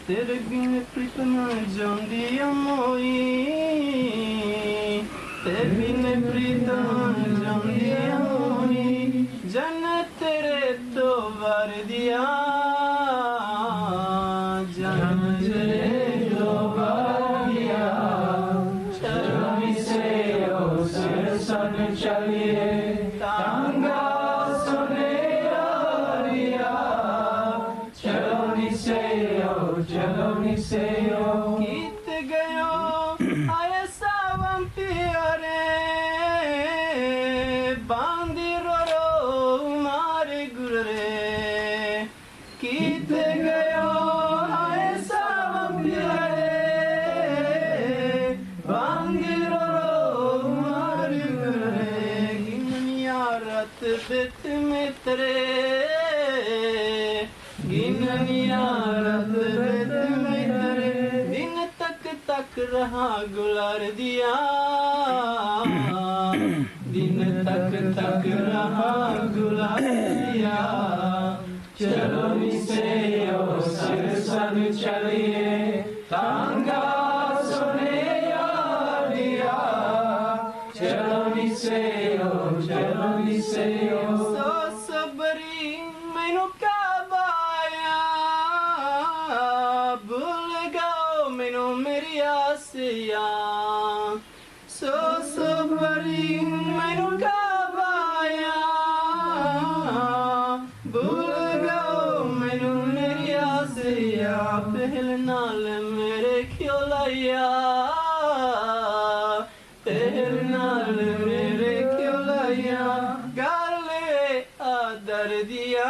तेरे बिन प्रीतम जोंदिया मोई तेरे बिन प्रीतम जोंदिया मोई जन तेरे तो वर दिया जन तेरे तो वर दिया चलो से ओ सिर सन चलिए तांगा सुने रिया चलो निसेयो गीत गयो आए सावन पियरे बांधी रो मारे गुरे गीत गयो आए सावन पियरे बांधी रो मारे गुरे गिनिया रत बित में तेरे गिनिया रत तक रहा गुलार दिया दिन तक रहा गुलार दिया चलो निसे ओ सिर सन चलिए तांगा सुने दिया चलो निसे ओ सो सबरी मैनू का बाया भूल गओ मैनू मेरी आसिया सो सबरी मैनू का बाया भूल गओ मैनू मेरी आसिया पहल नाल मेरे क्यों लाया पहल नाल मेरे क्यों लाया गाले आदर दिया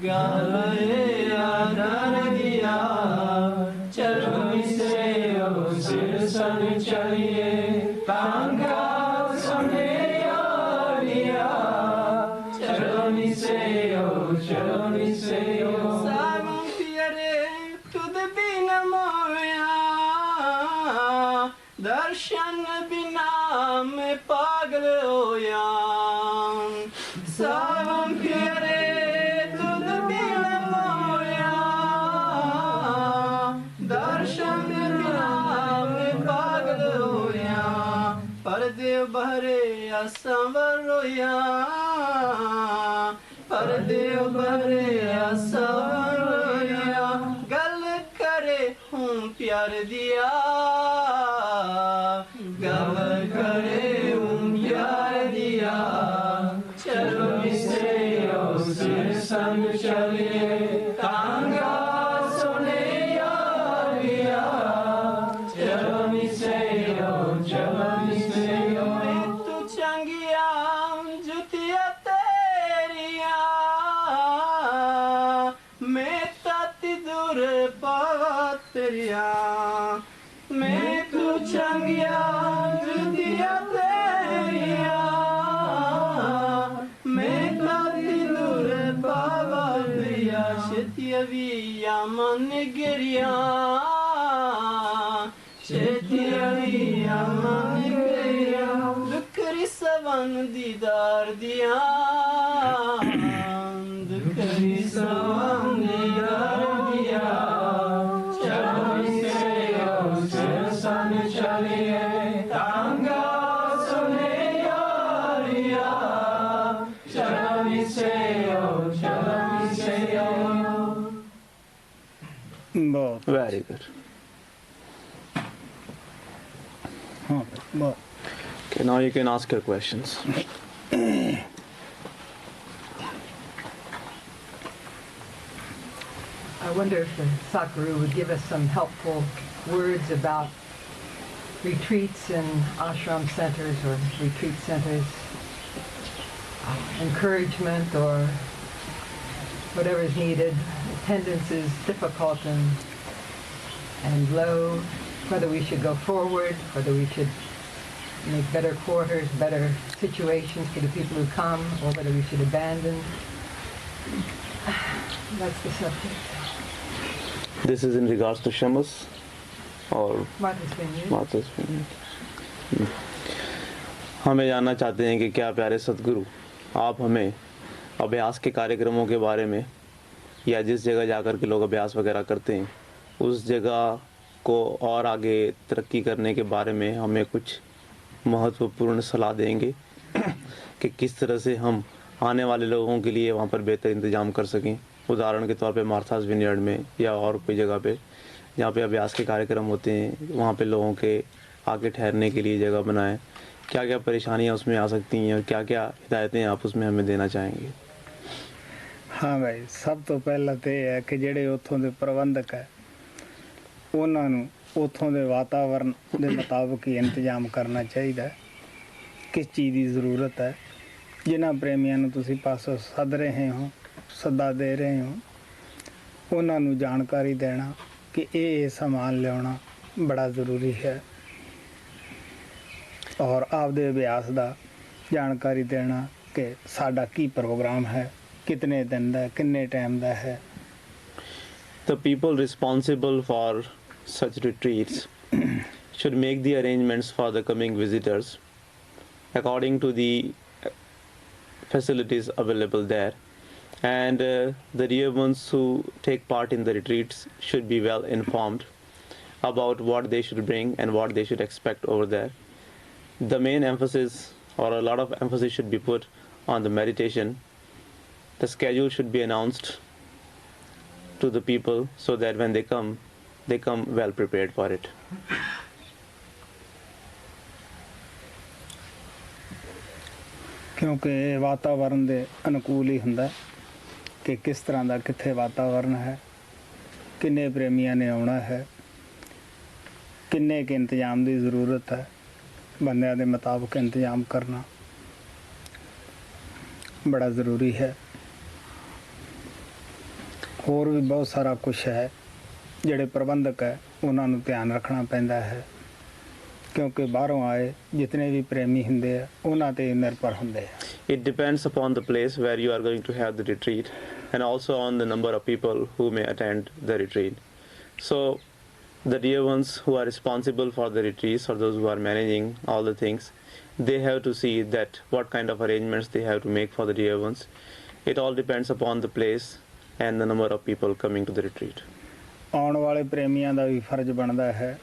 गाले आदर दिया चलो इसे ओ सिर सन चलिए तांगा सुने लिया चलो इसे ओ सावन पियरे तुद बिन मोया दर्शन बिना मैं पागल होया सावन पियरे तुद बिन मोया दर्शन बिना मैं पागल होया परदेव बहरे असंवर रोया परदेव बहरे असंवर रोया गल करे हूँ प्यार दिया गल करे हूँ प्यार दिया चलो इसे ओ सिर संग चलिए तांगा सुने लिया चलो इसे ओ तू चंगिया जुतिया तेरिया मैं ताती दूर पावा तेरिया मैं तू चंगिया जुतिया तेरिया मैं ताती दूर पावा तेरिया शेतिया मन गिरिया शेतिया मन गिरिया दुखरी सवन दीदार दिया दुखरी सवन दीदार दिया चलो इसे ओ सिर सन चलिए तांगा सुने लिया चलो इसे ओ बहुत very good Okay, now you can ask your questions. I wonder if the Sakuru would give us some helpful words about retreats and ashram centers or retreat centers, encouragement or whatever is needed. Attendance is difficult and low, whether we should go forward, whether we should make better quarters, better situations for the people who come, or whether we should abandon. That's the subject. This is in regards to shamas? और Martha's Vineyard. मार्थास vineyard. हमें जानना चाहते हैं कि क्या प्यारे सतगुरु आप हमें अभ्यास के कार्यक्रमों के बारे में, या जिस जगह जाकर के लोग अभ्यास वगैरह करते हैं उस जगह को और आगे तरक्की करने के बारे में हमें कुछ महत्वपूर्ण सलाह देंगे कि किस तरह से हम आने वाले लोगों के लिए वहाँ पर बेहतर इंतज़ाम कर सकें। उदाहरण के तौर पे मार्थास विनियर्ड में या और कोई जगह पे जहाँ पे अभ्यास के कार्यक्रम होते हैं, वहाँ पे लोगों के आके ठहरने के लिए जगह बनाएं। क्या क्या परेशानियाँ उसमें आ सकती हैं और क्या क्या हिदायतें आप उसमें हमें देना चाहेंगे? हाँ भाई, सब तो पहला तो यह है कि ਜਿਹੜੇ ਉੱਥੋਂ ਦੇ ਪ੍ਰਬੰਧਕ ਹੈ ਉਹਨਾਂ ਨੂੰ ਉੱਥੋਂ ਦੇ ਵਾਤਾਵਰਨ ਦੇ ਮੁਤਾਬਕ ਹੀ ਇੰਤਜ਼ਾਮ ਕਰਨਾ ਚਾਹੀਦਾ ਹੈ। ਕਿਸ ਚੀਜ਼ ਦੀ ਜ਼ਰੂਰਤ ਹੈ, ਜਿਨ੍ਹਾਂ ਪ੍ਰੇਮੀਆਂ ਨੂੰ ਤੁਸੀਂ ਪਾਸੋਂ ਸੱਦ ਰਹੇ ਹੋ, ਸੱਦਾ ਦੇ ਰਹੇ ਹੋ, ਉਹਨਾਂ ਨੂੰ ਜਾਣਕਾਰੀ ਦੇਣਾ ਕਿ ਇਹ ਸਮਾਨ ਲਿਆਉਣਾ ਬੜਾ ਜ਼ਰੂਰੀ ਹੈ ਔਰ ਆਪਦੇ ਅਭਿਆਸ ਦਾ ਜਾਣਕਾਰੀ ਦੇਣਾ ਕਿ ਸਾਡਾ ਕੀ ਪ੍ਰੋਗਰਾਮ ਹੈ, कितने दिन दा, कितने टाइम दा है। The people responsible for such retreats should make the arrangements for the coming visitors according to the facilities available there, and the dear ones who take part in the retreats should be well informed about what they should bring and what they should expect over there. The main emphasis, or a lot of emphasis, should be put on the meditation. The schedule should be announced to the people so that when they come well prepared for it. ਕਿਉਂਕਿ ਇਹ ਵਾਤਾਵਰਨ ਦੇ ਅਨੁਕੂਲ ਹੀ ਹੁੰਦਾ ਕਿ ਕਿਸ ਤਰ੍ਹਾਂ ਦਾ ਕਿੱਥੇ ਵਾਤਾਵਰਨ ਹੈ, ਕਿੰਨੇ ਪ੍ਰੇਮੀਆਂ ਨੇ ਆਉਣਾ ਹੈ, ਕਿੰਨੇ ਕੁ ਇੰਤਜ਼ਾਮ ਦੀ ਜ਼ਰੂਰਤ ਹੈ, ਬੰਦਿਆਂ ਦੇ ਮੁਤਾਬਕ ਇੰਤਜ਼ਾਮ ਕਰਨਾ ਬੜਾ ਜ਼ਰੂਰੀ ਹੈ। ਹੋਰ ਵੀ ਬਹੁਤ ਸਾਰਾ ਕੁਛ ਹੈ ਜਿਹੜੇ ਪ੍ਰਬੰਧਕ ਹੈ ਉਹਨਾਂ ਨੂੰ ਧਿਆਨ ਰੱਖਣਾ ਪੈਂਦਾ ਹੈ ਕਿਉਂਕਿ ਬਾਹਰੋਂ ਆਏ ਜਿਤਨੇ ਵੀ ਪ੍ਰੇਮੀ ਹੁੰਦੇ ਆ ਉਹਨਾਂ ਤੇ ਨਿਰਭਰ ਹੁੰਦੇ ਆ। It depends upon the place where you are going to have the retreat and also on the number of people who may attend the retreat. So the dear ones who are responsible for the retreats, or those who are managing all the things, they have to see that what kind of arrangements they have to make for the dear ones. It all depends upon the place and the number of people coming to the retreat. ਆਉਣ ਵਾਲੇ ਪ੍ਰੇਮੀਆਂ ਦਾ ਵੀ ਫਰਜ਼ ਬਣਦਾ ਹੈ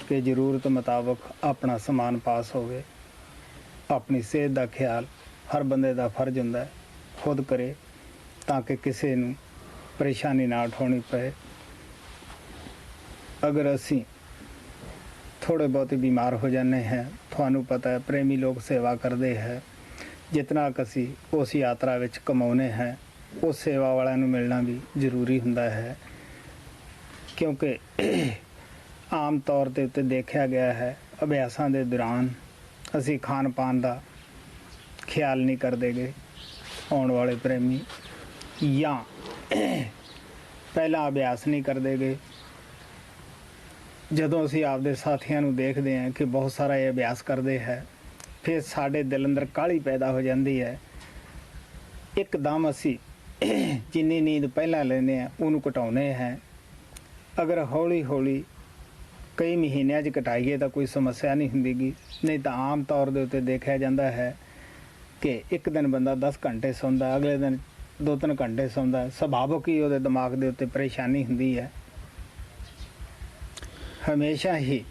ਕਿ ਜ਼ਰੂਰਤ ਮੁਤਾਬਕ ਆਪਣਾ ਸਮਾਨ ਪਾਸ ਹੋਵੇ। ਆਪਣੀ ਸਿਹਤ ਦਾ ਖਿਆਲ ਹਰ ਬੰਦੇ ਦਾ ਫਰਜ਼ ਹੁੰਦਾ ਹੈ ਖੁਦ ਕਰੇ ਤਾਂ ਕਿ ਕਿਸੇ ਨੂੰ ਪਰੇਸ਼ਾਨੀ ਨਾ ਉਠਾਉਣੀ ਪਏ। ਅਗਰ ਅਸੀਂ ਥੋੜੇ ਬਹੁਤ ਬਿਮਾਰ ਹੋ ਜਾਂਦੇ ਹਾਂ, ਤੁਹਾਨੂੰ ਪਤਾ ਹੈ ਪ੍ਰੇਮੀ ਲੋਕ ਸੇਵਾ ਕਰਦੇ ਹੈ, ਜਿਤਨਾ ਕੁ ਅਸੀਂ ਉਸ ਯਾਤਰਾ ਵਿੱਚ ਕਮਾਉਂਦੇ ਹਾਂ ਉਸ ਸੇਵਾ ਵਾਲਿਆਂ ਨੂੰ ਮਿਲਣਾ ਵੀ ਜ਼ਰੂਰੀ ਹੁੰਦਾ ਹੈ ਕਿਉਂਕਿ ਆਮ ਤੌਰ ਤੇ ਉੱਤੇ ਦੇਖਿਆ ਗਿਆ ਹੈ ਅਭਿਆਸਾਂ ਦੇ ਦੌਰਾਨ ਅਸੀਂ ਖਾਣ ਪਾਣ ਦਾ ਖਿਆਲ ਨਹੀਂ ਕਰਦੇ ਗੇ। ਆਉਣ ਵਾਲੇ ਪ੍ਰੇਮੀ ਜਾਂ ਪਹਿਲਾਂ ਅਭਿਆਸ ਨਹੀਂ ਕਰਦੇ ਗੇ। ਜਦੋਂ ਅਸੀਂ ਆਪਦੇ ਸਾਥੀਆਂ ਨੂੰ ਦੇਖਦੇ ਹਾਂ ਕਿ ਬਹੁਤ ਸਾਰਾ ਇਹ ਅਭਿਆਸ ਕਰਦੇ ਹੈ ਫਿਰ ਸਾਡੇ ਦਿਲ ਅੰਦਰ ਕਾਹਲੀ ਪੈਦਾ ਹੋ ਜਾਂਦੀ ਹੈ। ਇੱਕਦਮ ਅਸੀਂ ਜਿੰਨੀ ਨੀਂਦ ਪਹਿਲਾਂ ਲੈਂਦੇ ਹਾਂ ਉਹਨੂੰ ਘਟਾਉਂਦੇ ਹਾਂ। ਅਗਰ ਹੌਲੀ ਹੌਲੀ ਕਈ ਮਹੀਨਿਆਂ 'ਚ ਘਟਾਈਏ ਤਾਂ ਕੋਈ ਸਮੱਸਿਆ ਨਹੀਂ ਹੁੰਦੀਗੀ। ਨਹੀਂ ਤਾਂ ਆਮ ਤੌਰ ਦੇ ਉੱਤੇ ਦੇਖਿਆ ਜਾਂਦਾ ਹੈ ਕਿ ਇੱਕ ਦਿਨ ਬੰਦਾ 10 ਘੰਟੇ ਸੌਂਦਾ, ਅਗਲੇ ਦਿਨ 2-3 ਘੰਟੇ ਸੌਂਦਾ। ਸੁਭਾਵਿਕ ਹੀ ਉਹਦੇ ਦਿਮਾਗ ਦੇ ਉੱਤੇ ਪਰੇਸ਼ਾਨੀ ਹੁੰਦੀ ਹੈ। ਹਮੇਸ਼ਾ ਹੀ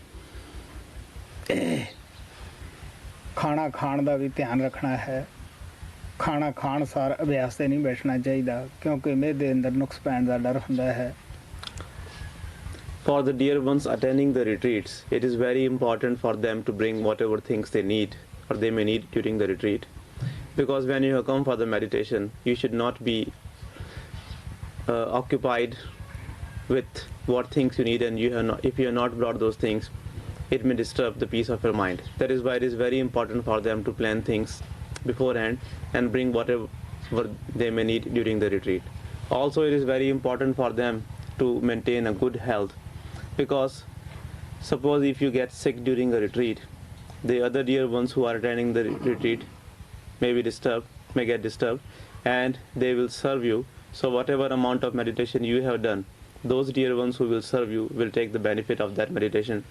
ਖਾਣਾ ਖਾਣ ਦਾ ਵੀ ਧਿਆਨ ਰੱਖਣਾ ਹੈ। ਖਾਣਾ ਖਾਣ ਸਾਰ ਅਭਿਆਸ 'ਤੇ ਨਹੀਂ ਬੈਠਣਾ ਚਾਹੀਦਾ ਕਿਉਂਕਿ ਮਿਹਦੇ ਅੰਦਰ ਨੁਕਸ ਪੈਣ ਦਾ ਡਰ ਹੁੰਦਾ ਹੈ। For the dear ones attending the retreats, it is very important for them to bring whatever things they need or they may need during the retreat. Because when you have come for the meditation, you should not be occupied with what things you need, and if you have not brought those things, it may disturb the peace of your mind. That is why it is very important for them to plan things beforehand and bring whatever they may need during the retreat. Also, it is very important for them to maintain a good health, because suppose if you get sick during a retreat, the other dear ones who are attending the retreat may get disturbed, and they will serve you. So whatever amount of meditation you have done, those dear ones who will serve you will take the benefit of that meditation,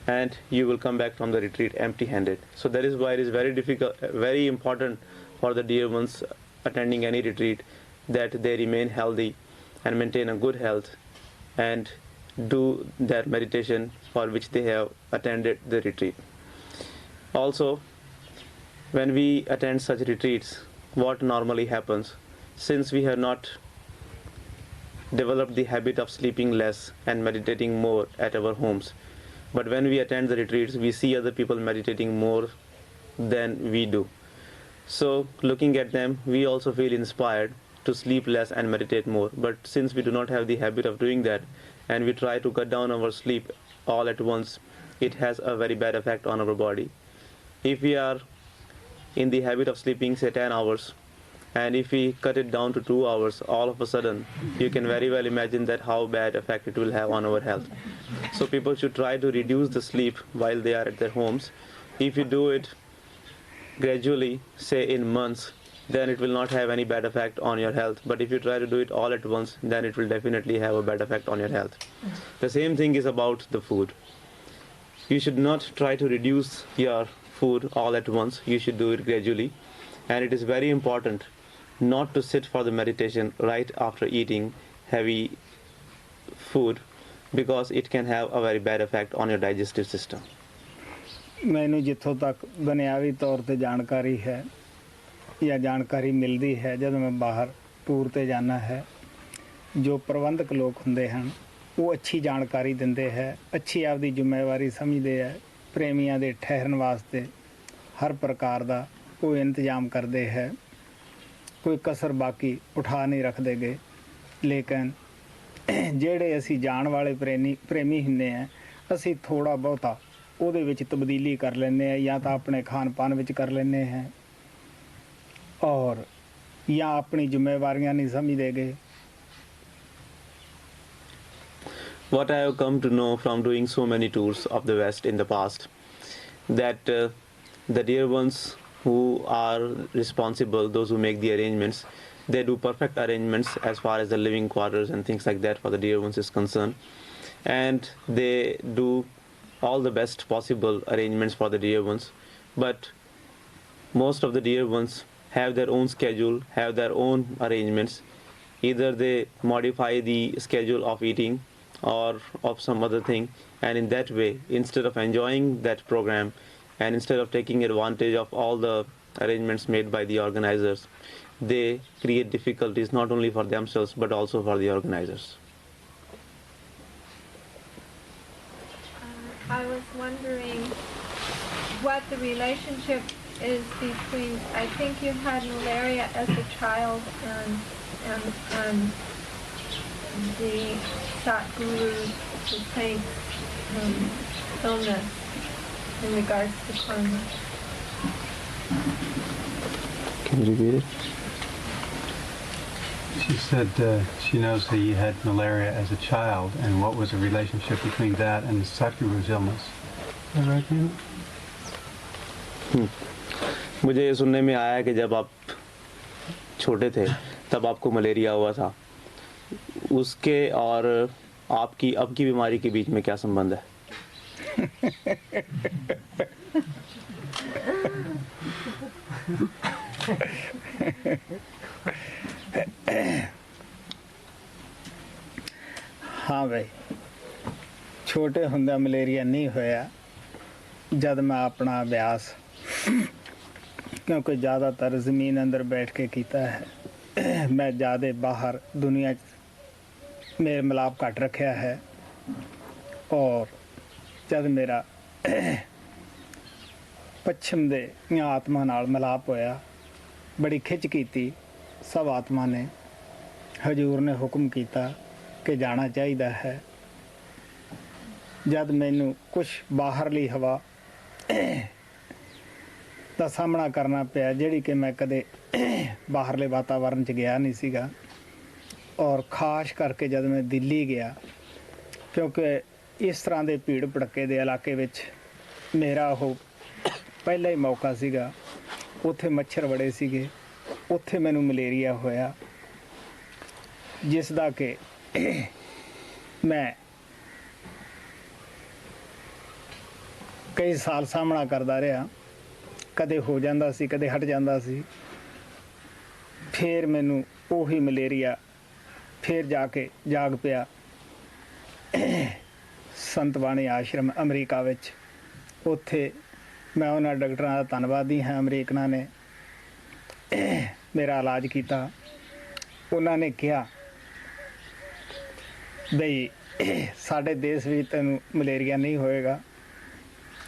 and you will come back from the retreat empty-handed. So that is why it is very difficult, very important for the dear ones attending any retreat that they remain healthy and maintain a good health and do that meditation for which they have attended the retreat. Also, when we attend such retreats, what normally happens, since we have not developed the habit of sleeping less and meditating more at our homes, but when we attend the retreats, we see other people meditating more than we do. So looking at them, we also feel inspired to sleep less and meditate more. But since we do not have the habit of doing that, and we try to cut down our sleep all at once, it has a very bad effect on our body. If we are in the habit of sleeping, say 10 hours, and if we cut it down to 2 hours, all of a sudden, you can very well imagine that how bad effect it will have on our health. So people should try to reduce the sleep while they are at their homes. If you do it gradually, say in months, then it will not have any bad effect on your health. But if you try to do it all at once, then it will definitely have a bad effect on your health. The same thing is about the food. You should not try to reduce your food all at once. You should do it gradually. And it is very important not to sit for the meditation right after eating heavy food, because it can have a very bad effect on your digestive system. ਮੈਨੂੰ ਜਿੱਥੋਂ ਤੱਕ ਦੁਨਿਆਵੀ ਤੌਰ ਤੇ ਜਾਣਕਾਰੀ ਹੈ ਜਾਂ ਜਾਣਕਾਰੀ ਮਿਲਦੀ ਹੈ, ਜਦੋਂ ਮੈਂ ਬਾਹਰ ਟੂਰ ਤੇ ਜਾਣਾ ਹੈ, ਜੋ ਪ੍ਰਬੰਧਕ ਲੋਕ ਹੁੰਦੇ ਹਨ ਉਹ ਅੱਛੀ ਜਾਣਕਾਰੀ ਦਿੰਦੇ ਹੈ, ਅੱਛੀ ਆਪਦੀ ਜ਼ਿੰਮੇਵਾਰੀ ਸਮਝਦੇ ਹੈ, ਪ੍ਰੇਮੀਆਂ ਦੇ ਠਹਿਰਨ ਵਾਸਤੇ ਹਰ ਪ੍ਰਕਾਰ ਦਾ ਉਹ ਇੰਤਜ਼ਾਮ ਕਰਦੇ ਹੈ, ਕੋਈ ਕਸਰ ਬਾਕੀ ਉਠਾ ਨਹੀਂ ਰੱਖਦੇ ਗੇ। ਲੇਕਿਨ ਜਿਹੜੇ ਅਸੀਂ ਜਾਣ ਵਾਲੇ ਪ੍ਰੇਮੀ ਹੁੰਦੇ ਆ, ਅਸੀਂ ਥੋੜ੍ਹਾ ਬਹੁਤਾ ਉਹਦੇ ਵਿੱਚ ਤਬਦੀਲੀ ਕਰ ਲੈਂਦੇ ਹਾਂ, ਜਾਂ ਤਾਂ ਆਪਣੇ ਖਾਣ ਪਾਨ ਵਿੱਚ ਕਰ ਲੈਂਦੇ ਹਾਂ, ਔਰ ਜਾਂ ਆਪਣੀ ਜ਼ਿੰਮੇਵਾਰੀਆਂ ਨਹੀਂ ਸਮਝਦੇ ਗੇ। What I have come to know from doing so many tours of the West in the past, that the dear ones who are responsible, those who make the arrangements, they do perfect arrangements as far as the living quarters and things like that for the dear ones is concerned, and they do all the best possible arrangements for the dear ones. But most of the dear ones have their own schedule, have their own arrangements. Either they modify the schedule of eating or of some other thing, and in that way, instead of enjoying that program and instead of taking advantage of all the arrangements made by the organizers, they create difficulties not only for themselves but also for the organizers. I was wondering what the relationship is between, I think you had malaria as a child, and the Satguru, the saint's illness in regards to karma. Can you repeat it? She said she knows that you had malaria as a child, and what was the relationship between that and the Satguru's illness? Is that right, Neil? मुझे ये सुनने में आया कि जब आप छोटे थे तब आपको मलेरिया हुआ था, उसके और आपकी अब की बीमारी के बीच में क्या संबंध है? हाँ भाई, छोटे ਹੁੰਦਾ ਮਲੇਰੀਆ नहीं होया। जब मैं अपना अभ्यास क्योंकि ज़्यादातर ज़मीन अंदर बैठ के कीता है, मैं ज़्यादा बाहर दुनिया मेरे मिलाप घट रखा है, और जब मेरा पश्चिम दे आत्मा नाल मिलाप होया, बड़ी खिच की सब आत्मा ने, हजूर ने हुक्म किया कि जाना चाहिए है। जब मैनू कुछ बाहरली हवा का सामना करना पिया, जिहड़ी कि मैं कदे बाहरले वातावरण च गया नहीं सीगा, और खास करके जब मैं दिल्ली गया, क्योंकि इस तरह के भीड़ भड़के के इलाके विच मेरा वो पहला ही मौका सीगा। उत्थे मच्छर बड़े सीगे, उत्थे मैनू मलेरिया होया, जिस दा कि मैं कई साल सामना करता रहा, कदे हो जाता सी कदे हट जाता सी। फिर मैनू उही मलेरिया फिर जाके जाग पिया संत बाणी आश्रम अमरीका विच। उत्थे मैं उन्होंने डॉक्टरों का धन्नवादी हाँ, अमरीकना ने मेरा इलाज किया। उन्होंने कहा बई साढ़े देश भी तेन मलेरिया नहीं होएगा,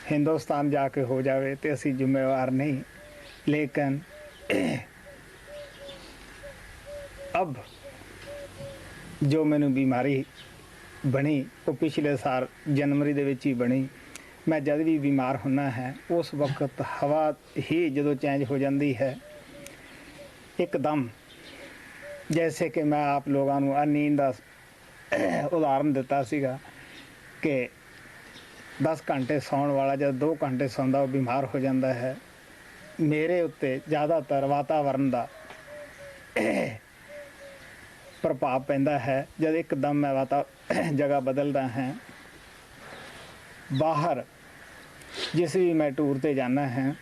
हिंदुस्तान जाके हो जाए तो असी जिम्मेवार नहीं। लेकिन अब जो मैनू बीमारी बनी वो पिछले साल जनवरी दे विच ही बनी। मैं जब भी बीमार होना है उस वक्त हवा ही जो चेंज हो जाती है एकदम, जैसे कि मैं आप लोगों को नींद का उदाहरण दिता सीगा कि 10 घंटे सौण वाला जब 2 घंटे सौंदा वो बीमार हो जाता है। मेरे उत्ते ज़्यादातर वातावरण का प्रभाव पैंदा है। जब एकदम मैं जगह बदलता है, बाहर जिस भी मैं टूर ते जाना है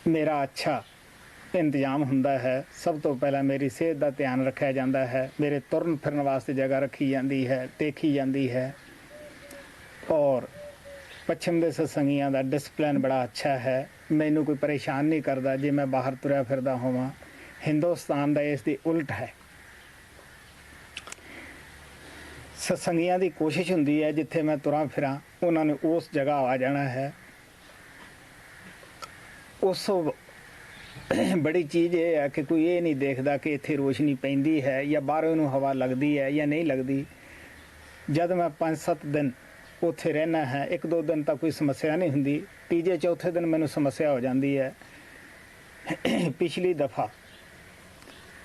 मेरा अच्छा इंतजाम हुंदा है। सब तो पहला मेरी सेहत का ध्यान रखा जाता है, मेरे तुरन फिरन वास्ते जगह रखी जाती है, देखी जाती है। और पश्चिम के सत्संगियों का डिसिपलिन बड़ा अच्छा है, मैनू कोई परेशान नहीं करता जे मैं बाहर तुरया फिरदा होवां। हिंदुस्तान का इसकी उल्ट है। सत्संगियों की कोशिश होंदी है जिथे मैं तुरा फिरा उन्होंने उस जगह आ जाना है। उस बड़ी चीज़ ये है कि कोई ये नहीं देखता कि इत्थे रोशनी पैंदी है या बाहरों नूं हवा लगती है या नहीं लगती। जब मैं 5-7 दिन उत्थे रहना है, 1-2 दिन तक कोई समस्या नहीं हुंदी, तीजे चौथे दिन मैनू समस्या हो जाती है। पिछली दफ़ा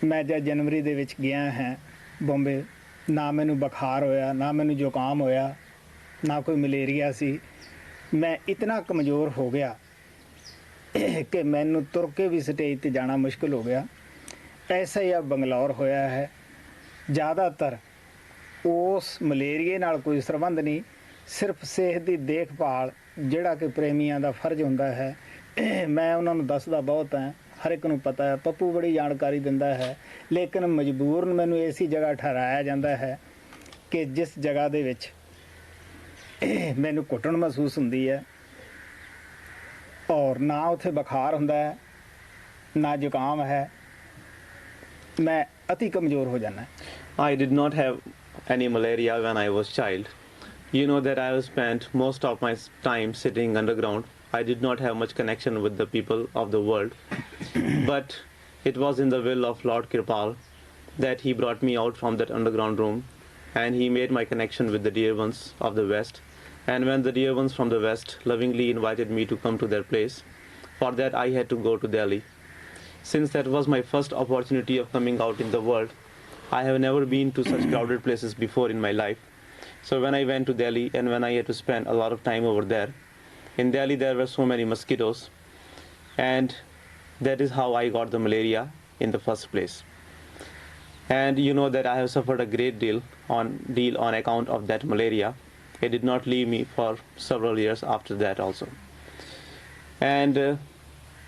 मैं जब जनवरी दे विच गया है बॉम्बे, ना मैनू बुखार होया, ना मैनू जुकाम होया, ना कोई मलेरिया सी। मैं इतना कमज़ोर हो गया कि मैनू तुर के भी स्टेज पर जाना मुश्किल हो गया। ऐसा ही अब बंगलौर होया है। ज़्यादातर उस मलेरिए नाल कोई संबंध नहीं, सिर्फ सेहत की देखभाल जिहड़ा कि प्रेमियों का फर्ज हुंदा है। मैं उन्होंने दसदा बहुत है, हर एक नूं पता है, पप्पू बड़ी जानकारी दिंदा है। लेकिन मजबूरन मैनू ऐसी जगह ठहराया जाता है कि जिस जगह दे विच मैनू घुटन महसूस हुंदी है और ना उत्थे बुखार हुंदा है ना जुकाम है, मैं अति कमज़ोर हो जाना। I did not have any malaria when I was child. You know that I have spent most of my time sitting underground. I did not have much connection with the people of the world. But it was in the will of Lord Kirpal that he brought me out from that underground room, and he made my connection with the dear ones of the West. And when the dear ones from the West lovingly invited me to come to their place, for that I had to go to Delhi. Since that was my first opportunity of coming out in the world, I have never been to such crowded places before in my life. So when I went to Delhi and when I had to spend a lot of time over there, in Delhi there were so many mosquitoes, and that is how I got the malaria in the first place. And you know that I have suffered a great deal on account of that malaria. It did not leave me for several years after that also. And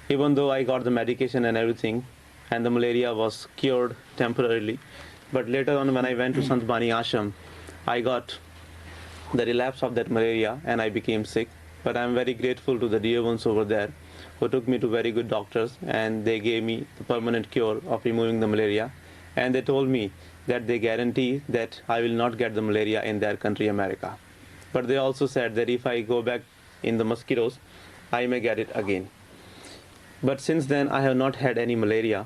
even though I got the medication and everything, and the malaria was cured temporarily, but later on when I went to Sant Bani Ashram, I got the relapse of that malaria and I became sick. But I am very grateful to the dear ones over there who took me to very good doctors, and they gave me the permanent cure of removing the malaria. And they told me that they guarantee that I will not get the malaria in their country, America. But they also said that if I go back in the mosquitoes, I may get it again. But since then, I have not had any malaria,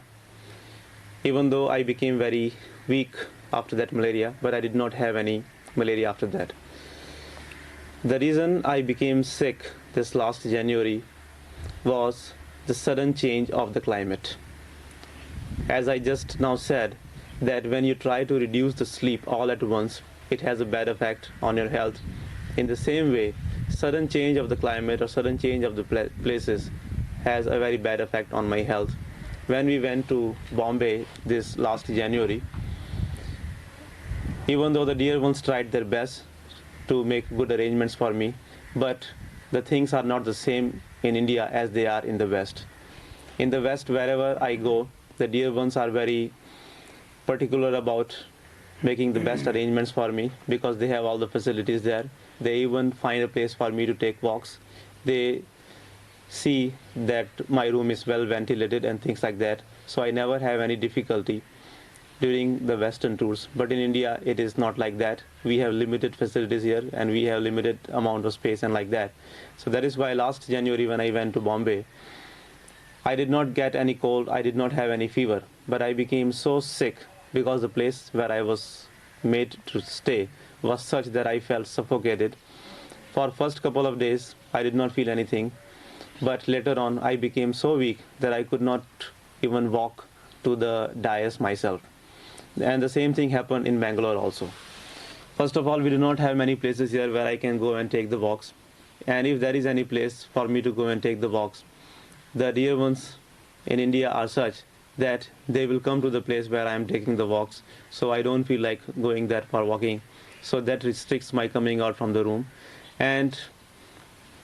even though I became very weak after that malaria, but I did not have any malaria after that. The reason I became sick this last January was the sudden change of the climate. As I just now said, that when you try to reduce the sleep all at once, it has a bad effect on your health. In the same way, sudden change of the climate or sudden change of the places has a very bad effect on my health. When we went to Bombay this last January, Even though the dear ones tried their best to make good arrangements for me, but the things are not the same in India as they are in the West. In the West, wherever I go, the dear ones are very particular about making the best arrangements for me because they have all the facilities there. They even find a place for me to take walks. They see that my room is well ventilated and things like that. So I never have any difficulty during the Western tours. But in India, it is not like that. We have limited facilities here and we have limited amount of space and like that. So that is why last January when I went to Bombay, I did not get any cold, I did not have any fever, but I became so sick because the place where I was made to stay was such that I felt suffocated. For first couple of days, I did not feel anything, but later on I became so weak that I could not even walk to the dais myself. And the same thing happened in Bangalore also. First of all, we do not have many places here where I can go and take the walks. And if there is any place for me to go and take the walks, the dear ones in India are such that they will come to the place where I am taking the walks, so I don't feel like going there for walking. So that restricts my coming out from the room. And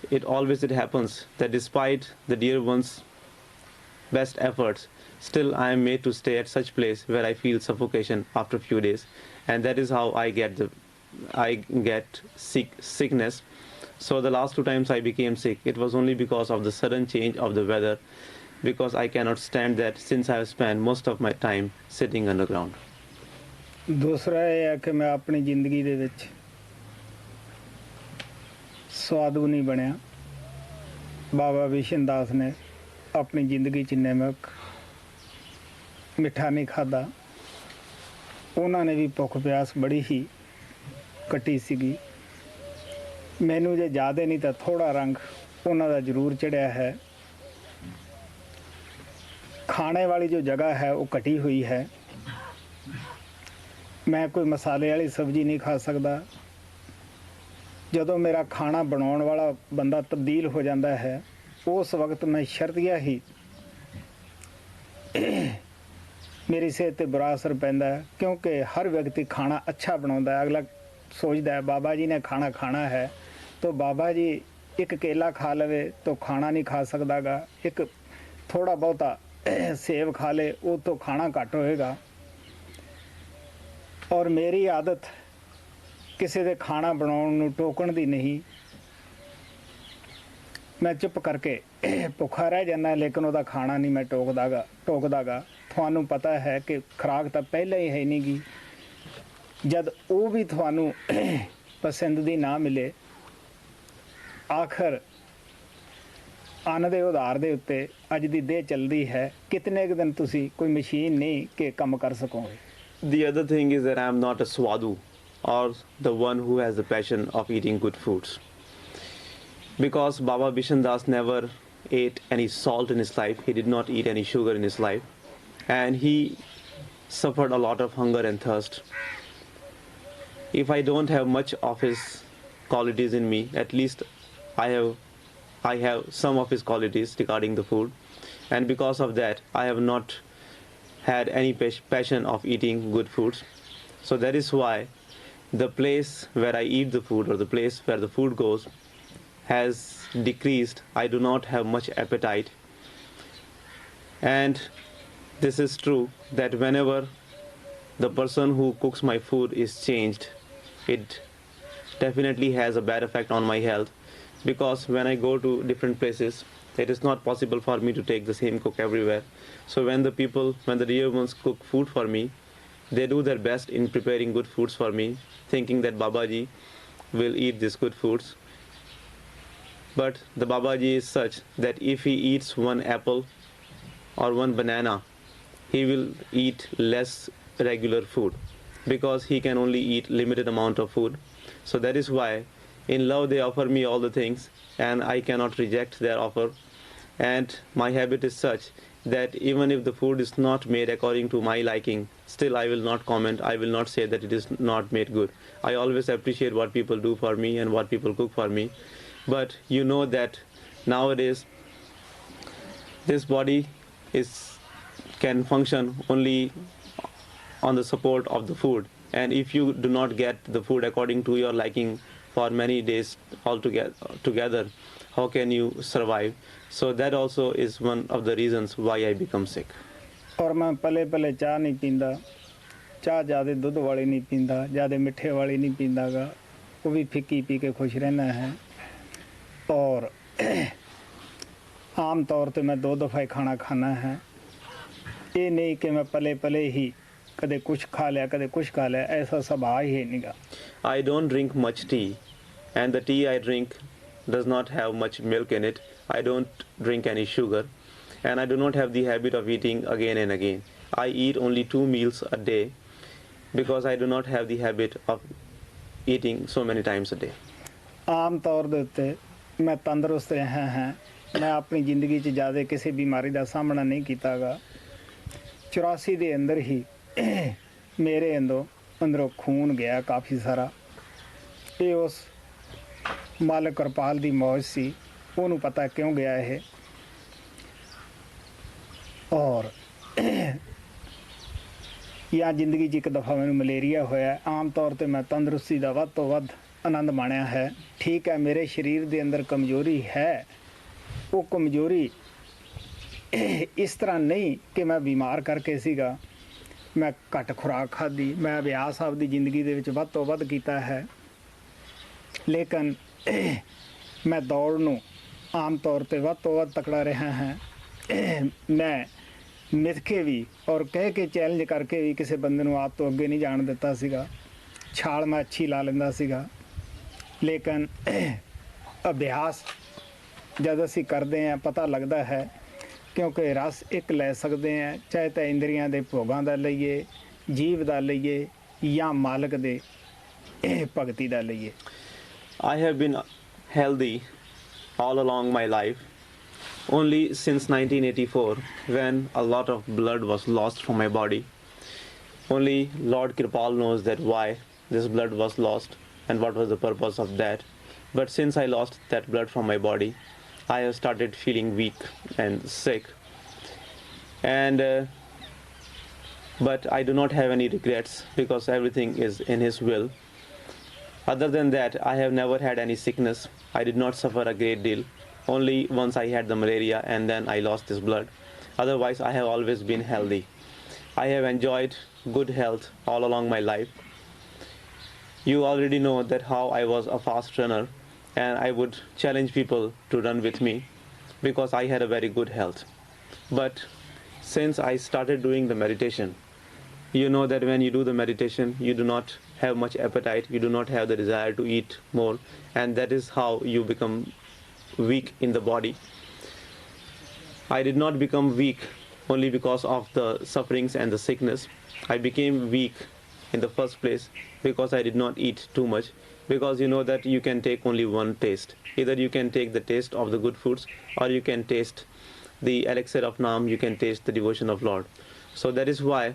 it happens that despite the dear ones' best efforts, still I am made to stay at such place where I feel suffocation after a few days. And that is how I get sickness. So the last 2 times I became sick, it was only because of the sudden change of the weather, because I cannot stand that since I have spent most of my time sitting underground. दूसरा ਇਹ ਹੈ ਕਿ ਮੈਂ ਆਪਣੀ ਜ਼ਿੰਦਗੀ ਦੇ ਵਿੱਚ ਸਾਧੂ ਨਹੀਂ ਬਣਿਆ। ਬਾਬਾ ਵਿਸ਼ਨ ਦਾਸ ਨੇ ਆਪਣੀ ਜ਼ਿੰਦਗੀ 'ਚ ਨਮਕ ਮਿੱਠਾ ਨਹੀਂ ਖਾਧਾ। ਉਹਨਾਂ ਨੇ ਵੀ ਭੁੱਖ ਪਿਆਸ ਬੜੀ ਹੀ ਕੱਟੀ ਸੀਗੀ। ਮੈਨੂੰ ਜੇ ਜ਼ਿਆਦਾ ਨਹੀਂ ਤਾਂ ਥੋੜਾ ਰੰਗ ਉਹਨਾਂ ਦਾ ਜ਼ਰੂਰ ਚੜਿਆ ਹੈ। ਖਾਣੇ ਵਾਲੀ ਜੋ ਜਗ੍ਹਾ ਹੈ ਉਹ ਘਟੀ ਹੋਈ ਹੈ। ਮੈਂ ਕੋਈ ਮਸਾਲੇ ਵਾਲੀ ਸਬਜ਼ੀ ਨਹੀਂ ਖਾ ਸਕਦਾ। ਜਦੋਂ ਮੇਰਾ ਖਾਣਾ ਬਣਾਉਣ ਵਾਲਾ ਬੰਦਾ ਤਬਦੀਲ ਹੋ ਜਾਂਦਾ ਹੈ ਉਸ ਵਕਤ ਮੈਂ ਸ਼ਰਤੀਆ ਹੀ ਮੇਰੀ ਸਿਹਤ 'ਤੇ ਬੁਰਾ ਅਸਰ ਪੈਂਦਾ ਹੈ, ਕਿਉਂਕਿ ਹਰ ਵਿਅਕਤੀ ਖਾਣਾ ਅੱਛਾ ਬਣਾਉਂਦਾ ਹੈ। ਅਗਲਾ ਸੋਚਦਾ ਹੈ ਬਾਬਾ ਜੀ ਨੇ ਖਾਣਾ ਖਾਣਾ ਹੈ तो बाबा जी एक केला खा लवे तो खाना नहीं खा सकता गा, एक थोड़ा बहुता सेब खा ले वो तो खाना घट होएगा। और मेरी आदत किसी दे खाना बनाउण नूं टोकण दी नहीं। मैं चुप करके भुखा रह जाना, लेकिन उसदा खाना नहीं मैं टोकदा गा। तुहानूं पता है कि खुराक तो पहले ही है नहीं गी, जद वो भी तुहानूं पसंद दी ना मिले, आखिर अन्न दे उधार दे उत्ते अज दी देह चलदी है, कितने क दिन तुसी कोई मशीन नहीं के कम कर सकोगे। The other thing is that I am not a swadhu or the one who has the passion of eating good foods. Because Baba Bishan Das never ate any salt in his life, he did not eat any sugar in his life, and he suffered a lot of hunger and thirst. If I don't have much of his qualities in me, at least I have some of his qualities regarding the food, and because of that I have not had any passion of eating good foods. So that is why the place where I eat the food, or the place where the food goes, has decreased. I do not have much appetite, and this is true that whenever the person who cooks my food is changed, it definitely has a bad effect on my health. Because when I go to different places, it is not possible for me to take the same cook everywhere. So when the dear ones cook food for me, they do their best in preparing good foods for me, thinking that Babaji will eat these good foods. But the Babaji is such that if he eats one apple or one banana, he will eat less regular food, because he can only eat limited amount of food. So that is why in love they offer me all the things, and I cannot reject their offer. And my habit is such that even if the food is not made according to my liking, still I will not comment, I will not say that it is not made good. I always appreciate what people do for me and what people cook for me. But you know that nowadays this body can function only on the support of the food, And if you do not get the food according to your liking for many days together, how can you survive? So that also is one of the reasons why I become sick. और मैं पले पले चाह नहीं पींदा, चाह ज़्यादा दूध वाली नहीं पींदा, ज़्यादा मिठे वाली नहीं पींदा गा, वो भी फिक्की पी के खुश रहना है। और आम तौर पे मैं 2 दफ़ा ही खाना खाना है, ये नहीं कि मैं पले पले ही कदे कुछ खा लिया कदे कुछ खा लिया, ऐसा स्वभाव ही नहीं गा। I don't drink much tea, and the tea I drink does not have much milk in it. I don't drink any sugar, and I do not have the habit of eating again and again. I eat only 2 meals a day because I do not have the habit of eating so many times a day. आम तौर दे उत्ते मैं तंदुरुस्त रहा हाँ, मैं अपनी ज़िंदगी च ज़्यादा किसी बीमारी का सामना नहीं कीता गा। 84 ਦੇ अंदर ही मेरे अंदरों खून गया काफ़ी सारा। ये उस मालिक कृपाल दी मौज सी, उन्होंने पता क्यों गया है। और या जिंदगी 'ਚ एक दफ़ा मैंने मलेरिया होया। आम तौर पे मैं तंदुरुस्ती का वध तो वध आनंद माणिया है। ठीक है, मेरे शरीर के अंदर कमजोरी है, वो कमजोरी इस तरह नहीं कि मैं बीमार करके सीगा, मैं घट खुराक खाधी, मैं अभ्यास आपकी जिंदगी दे विच वध तो वध कीता है। लेकिन मैं दौड़ नूं आम तौर पे वध तो वध तकड़ा रहा है। मैं मिथ के भी और कह के चैलेंज करके भी किसी बंदे नूं आप तो अगे नहीं जाण दिता सीगा। छाल मैं अच्छी ला लैंदा सीगा, लेकिन अभ्यास जद असीं करदे हैं पता लगता है, क्योंकि रस एक लै सकते हैं, चाहे तो इंद्रियां दे भोगां दा लईए, जीव दा लईए या मालक दे भगती दा लईए। I have been healthy all along my life. Only since 1984, when a lot of blood was lost from my body. Only Lord Kirpal knows that why this blood was lost and what was the purpose of that. But since I lost that blood from my body, I have started feeling weak and sick. And but I do not have any regrets because everything is in His will. Other than that, I have never had any sickness. I did not suffer a great deal. Only once I had the malaria and then I lost this blood. Otherwise, I have always been healthy. I have enjoyed good health all along my life. You already know that how I was a fast runner, and I would challenge people to run with me because I had a very good health. But since I started doing the meditation, you know that when you do the meditation, you do not have much appetite, you do not have the desire to eat more, and that is how you become weak in the body. I did not become weak only because of the sufferings and the sickness. I became weak in the first place because I did not eat too much, because you know that you can take only one taste. Either you can take the taste of the good foods, or you can taste the elixir of Naam, you can taste the devotion of Lord. So that is why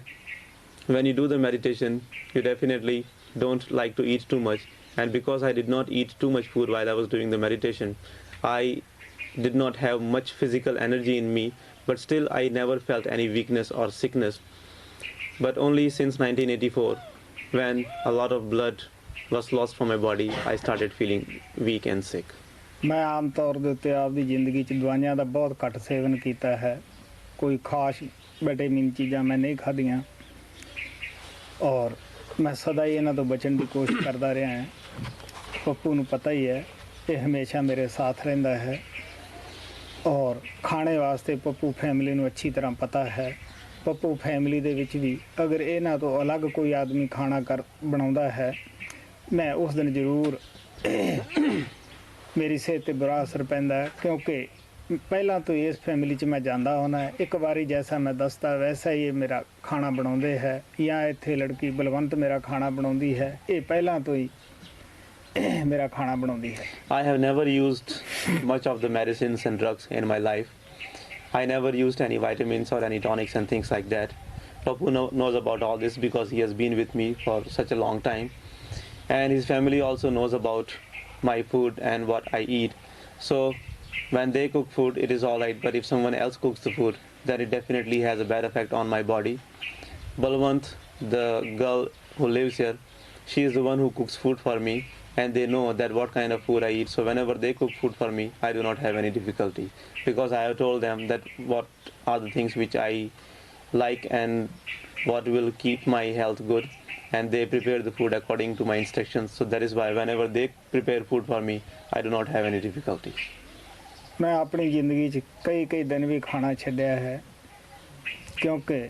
when you do the meditation, you definitely don't like to eat too much. And because I did not eat too much food while I was doing the meditation, I did not have much physical energy in me, but still I never felt any weakness or sickness. But only since 1984, when a lot of blood was lost from my body, I started feeling weak and sick. मैं आम तौर ਦੇ ਉੱਤੇ ਆਪਦੀ ਜ਼ਿੰਦਗੀ 'ਚ ਦਵਾਈਆਂ ਦਾ ਬਹੁਤ ਘੱਟ ਸੇਵਨ ਕੀਤਾ ਹੈ। ਕੋਈ ਖਾਸ ਵਿਟਾਮਿਨ ਚੀਜ਼ਾਂ ਮੈਂ ਨਹੀਂ ਖਾਧੀਆਂ, ਔਰ मैं सदा ही इन्हां तो बचन की कोशिश करता रहा है। पप्पू नूं पता ही है, ये हमेशा मेरे साथ रहिंदा है, और खाने वास्ते पप्पू फैमिली नूं अच्छी तरह पता है। पप्पू फैमिली दे विच भी अगर इन्हां तो अलग कोई आदमी खाना कर बनाउंदा है, मैं उस दिन जरूर मेरी सेहत ते बुरा असर पैंदा है, क्योंकि पहला तो इस फैमिली च मैं जांदा होना है। एक बारी जैसा मैं दसदा वैसा ही ये मेरा खाना बनाउंदे है, या इत्थे लड़की बलवंत मेरा खाना बनाउंदी है, ये पहला तो ही मेरा खाना बनाउंदी है। I have never used much of the medicines and drugs in my life. I never used any vitamins or any tonics and things like that. Papu knows about all this because he has been with me for such a long time, and his family also knows about my food and what I eat. So when they cook food, it is alright, but if someone else cooks the food, then it definitely has a bad effect on my body. Balwant, the girl who lives here, she is the one who cooks food for me, and they know that what kind of food I eat. So whenever they cook food for me, I do not have any difficulty, because I have told them that what are the things which I like and what will keep my health good, and they prepare the food according to my instructions. So that is why whenever they prepare food for me, I do not have any difficulty. ਮੈਂ ਆਪਣੀ ਜ਼ਿੰਦਗੀ 'ਚ ਕਈ ਦਿਨ ਵੀ ਖਾਣਾ ਛੱਡਿਆ ਹੈ, ਕਿਉਂਕਿ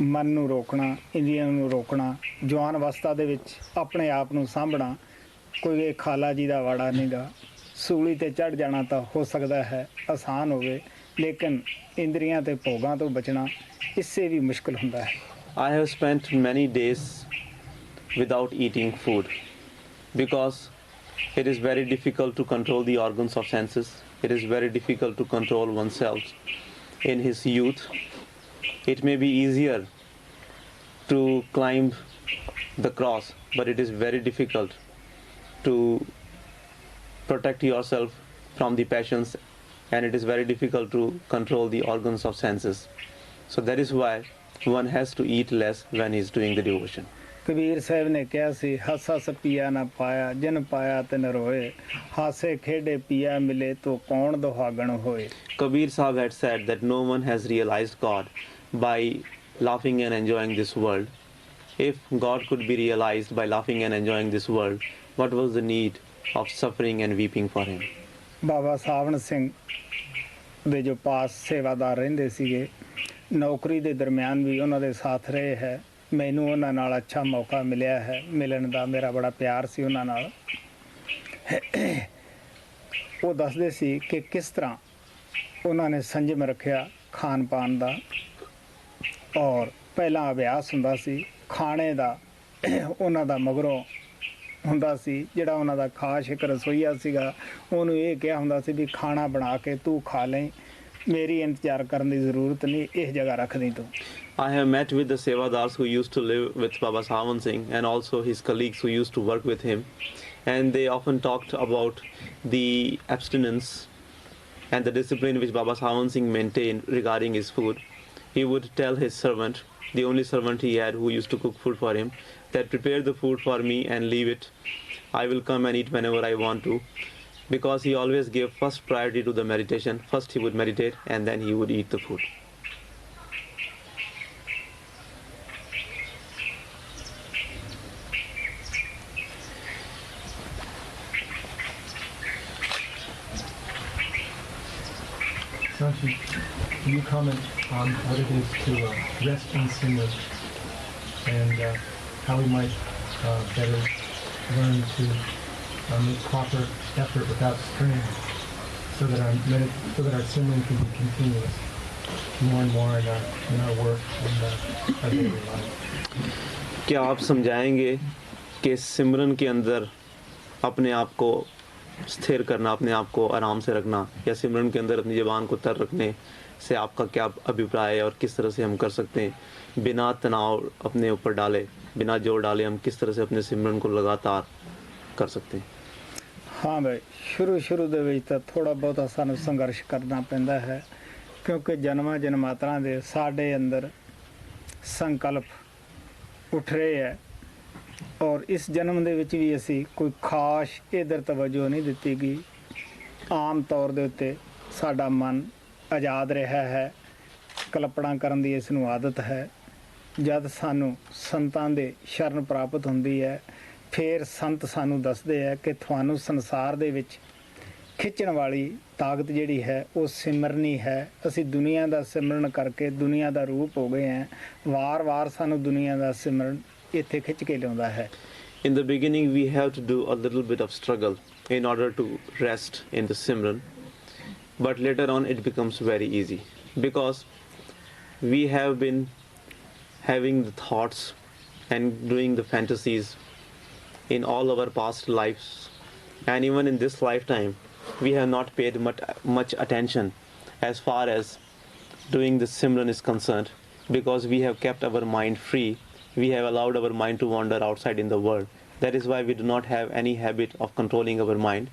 ਮਨ ਨੂੰ ਰੋਕਣਾ, ਇੰਦਰੀਆਂ ਨੂੰ ਰੋਕਣਾ, ਜਵਾਨ ਅਵਸਥਾ ਦੇ ਵਿੱਚ ਆਪਣੇ ਆਪ ਨੂੰ ਸਾਂਭਣਾ ਕੋਈ ਖਾਲਾ ਜੀ ਦਾ ਵਾੜਾ ਨਹੀਂਗਾ। ਸੂਲੀ ਤੇ ਚੜ ਜਾਣਾ ਤਾਂ ਹੋ ਸਕਦਾ ਹੈ ਆਸਾਨ ਹੋਵੇ, ਲੇਕਿਨ ਇੰਦਰੀਆਂ ਤੇ ਭੋਗਾਂ ਤੋਂ ਬਚਣਾ इससे भी मुश्किल होता है। I have spent many days without eating food because it is very difficult to control the organs of senses. It is very difficult to control oneself. In his youth, it may be easier to climb the cross, but it is very difficult to protect yourself from the passions, and it is very difficult to control the organs of senses. So that is why one has to eat less when he is doing the devotion. Kabir साहब ने कहा सी हस हस पिया ना पाया जिन पाया तिन रोए हासे खेडे पिया मिले तो कौन दुहागण होए. Kabir Sahib had said that no one has realized God by laughing and enjoying this world. If God could be realized by laughing and enjoying this world, what was the need of suffering and weeping for him? ਬਾਬਾ ਸਾਵਣ ਸਿੰਘ ਦੇ ਜੋ ਪਾਸ ਸੇਵਾਦਾਰ ਰਹਿੰਦੇ ਸੀਗੇ, ਨੌਕਰੀ ਦੇ ਦਰਮਿਆਨ ਵੀ ਉਹਨਾਂ ਦੇ ਸਾਥ ਰਹੇ ਹੈ। ਮੈਨੂੰ ਉਹਨਾਂ ਨਾਲ ਅੱਛਾ ਮੌਕਾ ਮਿਲਿਆ ਹੈ ਮਿਲਣ ਦਾ, ਮੇਰਾ ਬੜਾ ਪਿਆਰ ਸੀ ਉਹਨਾਂ ਨਾਲ। ਉਹ ਦੱਸਦੇ ਸੀ ਕਿ ਕਿਸ ਤਰ੍ਹਾਂ ਉਹਨਾਂ ਨੇ ਸੰਜਮ ਰੱਖਿਆ ਖਾਣ ਪਾਣ ਦਾ, ਔਰ ਪਹਿਲਾਂ ਅਭਿਆਸ ਹੁੰਦਾ ਸੀ ਖਾਣੇ ਦਾ, ਉਹਨਾਂ ਦਾ ਮਗਰੋਂ ਹੁੰਦਾ ਸੀ ਜਿਹੜਾ ਉਹਨਾਂ ਦਾ ਖਾਸ ਇੱਕ ਰਸੋਈਆ ਸੀਗਾ, ਉਹਨੂੰ ਇਹ ਕਿਹਾ ਹੁੰਦਾ ਸੀ ਵੀ ਖਾਣਾ ਬਣਾ ਕੇ ਤੂੰ ਖਾ ਲੈ, ਮੇਰੀ ਇੰਤਜ਼ਾਰ ਕਰਨ ਦੀ ਜ਼ਰੂਰਤ ਨਹੀਂ, ਇਸ ਜਗ੍ਹਾ ਰੱਖ ਦੀ ਤੂੰ। I have met with the Sevadars who used to live with Baba Sawan Singh and also his colleagues who used to work with him, and they often talked about the abstinence and the discipline which Baba Sawan Singh maintained regarding his food. He would tell his servant, the only servant he had who used to cook food for him, that prepare the food for me and leave it. I will come and eat whenever I want to, because he always gave first priority to the meditation. First he would meditate and then he would eat the food. Sanchi, can you comment on what it is to rest in Simran and how we might better learn to make proper effort without strain, so that our Simran can be continuous more and more in our work and our daily life? क्या आप समझाएंगे कि सिमरन के अंदर अपने आप को स्थिर करना, अपने आप को आराम से रखना, या सिमरन के अंदर अपनी ज़बान को तर रखने से आपका क्या अभिप्राय है और किस तरह से हम कर सकते हैं बिना तनाव अपने ऊपर डाले, बिना जोर डाले, हम किस तरह से अपने सिमरन को लगातार कर सकते हैं? हाँ भाई, शुरू ਦੇ ਵਿੱਚ ਤਾਂ ਥੋੜਾ ਬਹੁਤਾ ਸਾਨੂੰ ਸੰਘਰਸ਼ ਕਰਨਾ ਪੈਂਦਾ ਹੈ, ਕਿਉਂਕਿ ਜਨਮਾਂ ਜਨਮਾਤਰਾਂ ਦੇ ਸਾਡੇ ਅੰਦਰ ਸੰਕਲਪ ਉੱਠ ਰਹੇ ਹੈ, ਔਰ ਇਸ ਜਨਮ ਦੇ ਵਿੱਚ ਵੀ ਅਸੀਂ ਕੋਈ ਖਾਸ ਇਧਰ ਤਵੱਜੋ ਨਹੀਂ ਦਿੱਤੀ ਗਈ। ਆਮ ਤੌਰ ਦੇ ਉੱਤੇ ਸਾਡਾ ਮਨ ਆਜ਼ਾਦ ਰਿਹਾ ਹੈ, ਕਲਪਨਾ ਕਰਨ ਦੀ ਇਸ ਨੂੰ ਆਦਤ ਹੈ। ਜਦ ਸਾਨੂੰ ਸੰਤਾਂ ਦੇ ਸ਼ਰਨ ਪ੍ਰਾਪਤ ਹੁੰਦੀ ਹੈ, ਫਿਰ ਸੰਤ ਸਾਨੂੰ ਦੱਸਦੇ ਹੈ ਕਿ ਤੁਹਾਨੂੰ ਸੰਸਾਰ ਦੇ ਵਿੱਚ ਖਿੱਚਣ ਵਾਲੀ ਤਾਕਤ ਜਿਹੜੀ ਹੈ ਉਹ ਸਿਮਰਨੀ ਹੈ। ਅਸੀਂ ਦੁਨੀਆ ਦਾ ਸਿਮਰਨ ਕਰਕੇ ਦੁਨੀਆ ਦਾ ਰੂਪ ਹੋ ਗਏ ਹਾਂ, ਵਾਰ-ਵਾਰ ਸਾਨੂੰ ਦੁਨੀਆ ਦਾ ਸਿਮਰਨ ਇੱਥੇ ਖਿੱਚ ਕੇ ਲਿਆਉਂਦਾ ਹੈ। In the beginning we have to do a little bit of struggle in order to rest in the Simran, but later on it becomes very easy, because we have been having the thoughts and doing the fantasies in all our past lives, and even in this lifetime we have not paid much attention as far as doing the Simran is concerned, because we have kept our mind free. We have allowed our mind to wander outside in the world. That is why we do not have any habit of controlling our mind.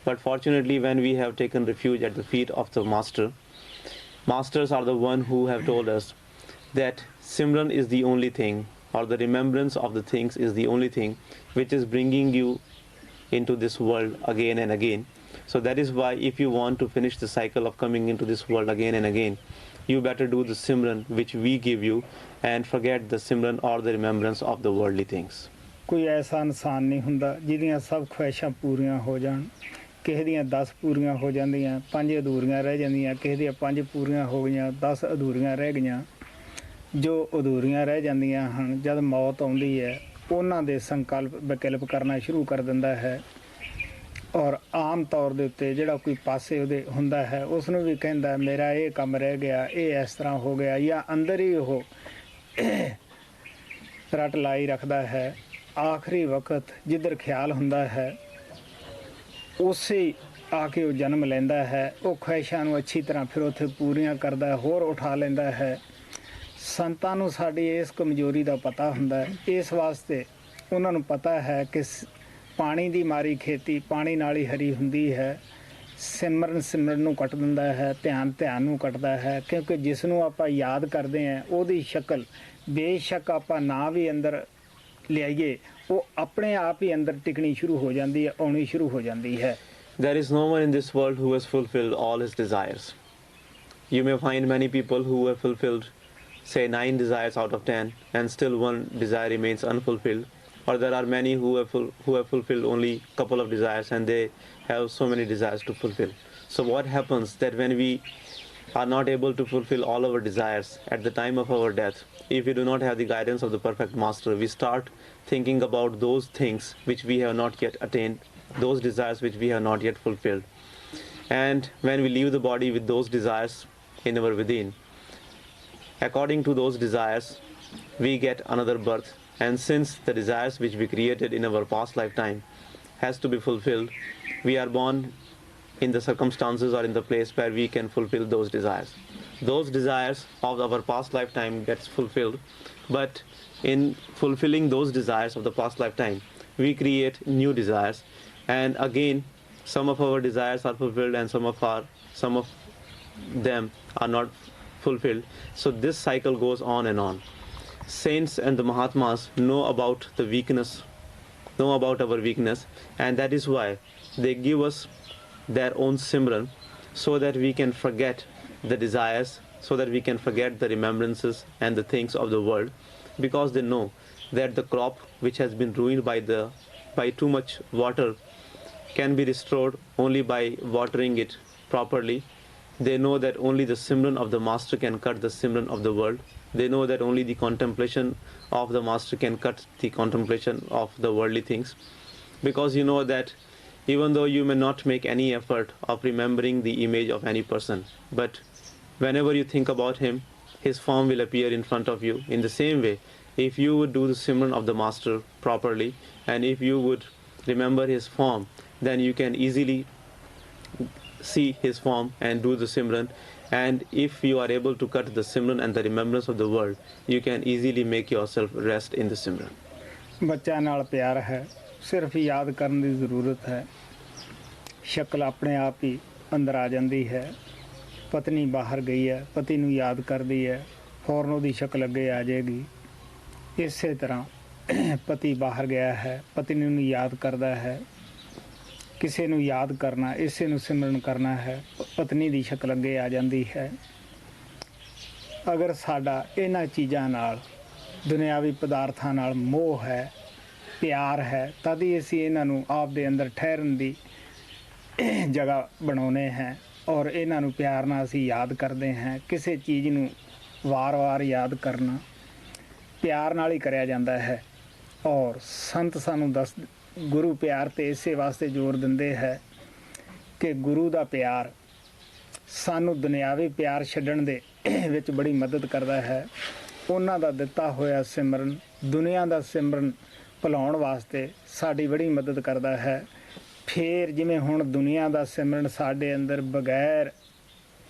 But fortunately, when we have taken refuge at the feet of the Masters are the one who have told us that Simran is the only thing or the remembrance of the things is the only thing which is bringing you into this world again and again. So that is why if you want to finish the cycle of coming into this world again and again, you better do the Simran which we give you and forget the Simran or the remembrance of the worldly things. ਕੋਈ ਐਸਾ ਇਨਸਾਨ ਨਹੀਂ ਹੁੰਦਾ ਜਿਹਦੀਆਂ ਸਭ ਖੁਆਇਸ਼ਾਂ ਪੂਰੀਆਂ ਹੋ ਜਾਣ। ਕਿਸੇ ਦੀਆਂ 10 ਪੂਰੀਆਂ ਹੋ ਜਾਂਦੀਆਂ, 5 ਅਧੂਰੀਆਂ ਰਹਿ ਜਾਂਦੀਆਂ, ਕਿਸੇ ਦੀਆਂ 5 ਪੂਰੀਆਂ ਹੋ ਗਈਆਂ, 10 ਅਧੂਰੀਆਂ ਰਹਿ ਗਈਆਂ। ਜੋ ਅਧੂਰੀਆਂ ਰਹਿ ਜਾਂਦੀਆਂ ਹਨ, ਜਦ ਮੌਤ ਆਉਂਦੀ ਹੈ ਉਹਨਾਂ ਦੇ ਸੰਕਲਪ ਵਿਕਲਪ ਕਰਨਾ ਸ਼ੁਰੂ ਕਰ ਦਿੰਦਾ ਹੈ। ਔਰ ਆਮ ਤੌਰ ਦੇ ਉੱਤੇ ਜਿਹੜਾ ਕੋਈ ਪਾਸੇ ਉਹਦੇ ਹੁੰਦਾ ਹੈ ਉਸ ਨੂੰ ਵੀ ਕਹਿੰਦਾ ਮੇਰਾ ਇਹ ਕੰਮ ਰਹਿ ਗਿਆ, ਇਹ ਇਸ ਤਰ੍ਹਾਂ ਹੋ ਗਿਆ, ਜਾਂ ਅੰਦਰ ਹੀ ਉਹ ਰੱਟ ਲਾਈ ਰੱਖਦਾ ਹੈ। ਆਖਰੀ ਵਕਤ ਜਿੱਧਰ ਖਿਆਲ ਹੁੰਦਾ ਹੈ ਉਸੇ ਆ ਕੇ ਉਹ ਜਨਮ ਲੈਂਦਾ ਹੈ। ਉਹ ਖੁਆਇਸ਼ਾਂ ਨੂੰ ਅੱਛੀ ਤਰ੍ਹਾਂ ਫਿਰ ਉੱਥੇ ਪੂਰੀਆਂ ਕਰਦਾ, ਹੋਰ ਉਠਾ ਲੈਂਦਾ ਹੈ। ਸੰਤਾਂ ਨੂੰ ਸਾਡੀ ਇਸ ਕਮਜ਼ੋਰੀ ਦਾ ਪਤਾ ਹੁੰਦਾ ਹੈ, ਇਸ ਵਾਸਤੇ ਉਹਨਾਂ ਨੂੰ ਪਤਾ ਹੈ ਕਿ ਪਾਣੀ ਦੀ ਮਾਰੀ ਖੇਤੀ ਪਾਣੀ ਨਾਲ ਹੀ ਹਰੀ ਹੁੰਦੀ ਹੈ। ਸਿਮਰਨ ਸਿਮਰਨ ਨੂੰ ਕੱਟ ਦਿੰਦਾ ਹੈ, ਧਿਆਨ ਧਿਆਨ ਨੂੰ ਕੱਟਦਾ ਹੈ, ਕਿਉਂਕਿ ਜਿਸ ਨੂੰ ਆਪਾਂ ਯਾਦ ਕਰਦੇ ਹਾਂ ਉਹਦੀ ਸ਼ਕਲ ਬੇਸ਼ੱਕ ਆਪਾਂ ਨਾ ਵੀ ਅੰਦਰ ਲਿਆਈਏ ਉਹ ਆਪਣੇ ਆਪ ਹੀ ਅੰਦਰ ਟਿਕਣੀ ਸ਼ੁਰੂ ਹੋ ਜਾਂਦੀ ਹੈ, ਆਉਣੀ ਸ਼ੁਰੂ ਹੋ ਜਾਂਦੀ ਹੈ। There is no one in this world who has fulfilled all his desires. You may find many people who have fulfilled, say, 9 desires out of 10, and still one desire remains unfulfilled. Or there are many who have fulfilled only a couple of desires and they have so many desires to fulfill. So what happens that when we are not able to fulfill all our desires at the time of our death, if we do not have the guidance of the perfect master, we start thinking about those things which we have not yet attained, those desires which we have not yet fulfilled. And when we leave the body with those desires in our within, according to those desires we get another birth. And since the desires which we created in our past lifetime has to be fulfilled, we are born in the circumstances or in the place where we can fulfill those desires. Those desires of our past lifetime gets fulfilled, but in fulfilling those desires of the past lifetime, we create new desires, and again some of our desires are fulfilled and some of them are not fulfilled. So this cycle goes on and on. Saints and the Mahatmas know about our weakness, and that is why they give us their own Simran so that we can forget the desires, so that we can forget the remembrances and the things of the world, because they know that the crop which has been ruined by too much water can be restored only by watering it properly. They know that only the Simran of the Master can cut the Simran of the world. They know that only the contemplation of the Master can cut the contemplation of the worldly things. Because you know that even though you may not make any effort of remembering the image of any person, but whenever you think about him, his form will appear in front of you. In the same way, if you would do the Simran of the Master properly, and if you would remember his form, then you can easily see his form and do the Simran. And if you are able to cut the Simran and the remembrance of the world, you can easily make yourself rest in the Simran. ਬੱਚਿਆਂ ਨਾਲ ਪਿਆਰ ਹੈ, ਸਿਰਫ ਯਾਦ ਕਰਨ ਦੀ ਜ਼ਰੂਰਤ ਹੈ। ਸ਼ਕਲ ਆਪਣੇ ਆਪ ਹੀ ਅੰਦਰ ਆ ਜਾਂਦੀ ਹੈ। ਪਤਨੀ ਬਾਹਰ ਗਈ ਹੈ, ਪਤੀ ਨੂੰ ਯਾਦ ਕਰਦੀ ਹੈ, ਫੌਰਨ ਉਹਦੀ ਸ਼ਕਲ ਅੱਗੇ ਆ ਜਾਏਗੀ। ਇਸੇ ਤਰ੍ਹਾਂ ਪਤੀ ਬਾਹਰ ਗਿਆ ਹੈ, ਪਤਨੀ ਨੂੰ ਯਾਦ ਕਰਦਾ ਹੈ। ਕਿਸੇ ਨੂੰ ਯਾਦ ਕਰਨਾ, ਇਸੇ ਨੂੰ ਸਿਮਰਨ ਕਰਨਾ ਹੈ, ਪਤਨੀ ਦੀ ਸ਼ਕਲ ਅੱਗੇ ਆ ਜਾਂਦੀ ਹੈ। ਅਗਰ ਸਾਡਾ ਇਹਨਾਂ ਚੀਜ਼ਾਂ ਨਾਲ, ਦੁਨਿਆਵੀ ਪਦਾਰਥਾਂ ਨਾਲ ਮੋਹ ਹੈ, ਪਿਆਰ ਹੈ, ਤਦ ਹੀ ਅਸੀਂ ਇਹਨਾਂ ਨੂੰ ਆਪ ਦੇ ਅੰਦਰ ਠਹਿਰਨ ਦੀ ਜਗ੍ਹਾ ਬਣਾਉਂਦੇ ਹਾਂ ਔਰ ਇਹਨਾਂ ਨੂੰ ਪਿਆਰ ਨਾਲ ਅਸੀਂ ਯਾਦ ਕਰਦੇ ਹਾਂ। ਕਿਸੇ ਚੀਜ਼ ਨੂੰ ਵਾਰ-ਵਾਰ ਯਾਦ ਕਰਨਾ ਪਿਆਰ ਨਾਲ ਹੀ ਕਰਿਆ ਜਾਂਦਾ ਹੈ। ਔਰ ਸੰਤ ਸਾਨੂੰ ਗੁਰੂ ਪਿਆਰ ਤੇ ਇਸੇ ਵਾਸਤੇ ਜ਼ੋਰ ਦਿੰਦੇ ਹੈ ਕਿ ਗੁਰੂ ਦਾ ਪਿਆਰ ਸਾਨੂੰ ਦੁਨਿਆਵੀ ਪਿਆਰ ਛੱਡਣ ਦੇ ਵਿੱਚ ਬੜੀ ਮਦਦ ਕਰਦਾ ਹੈ। ਉਹਨਾਂ ਦਾ ਦਿੱਤਾ ਹੋਇਆ ਸਿਮਰਨ, ਦੁਨੀਆ ਦਾ ਸਿਮਰਨ ਭੁਲਾਉਣ ਵਾਸਤੇ ਸਾਡੀ ਬੜੀ ਮਦਦ ਕਰਦਾ ਹੈ। ਫਿਰ ਜਿਵੇਂ ਹੁਣ ਦੁਨੀਆ ਦਾ ਸਿਮਰਨ ਸਾਡੇ ਅੰਦਰ ਬਗੈਰ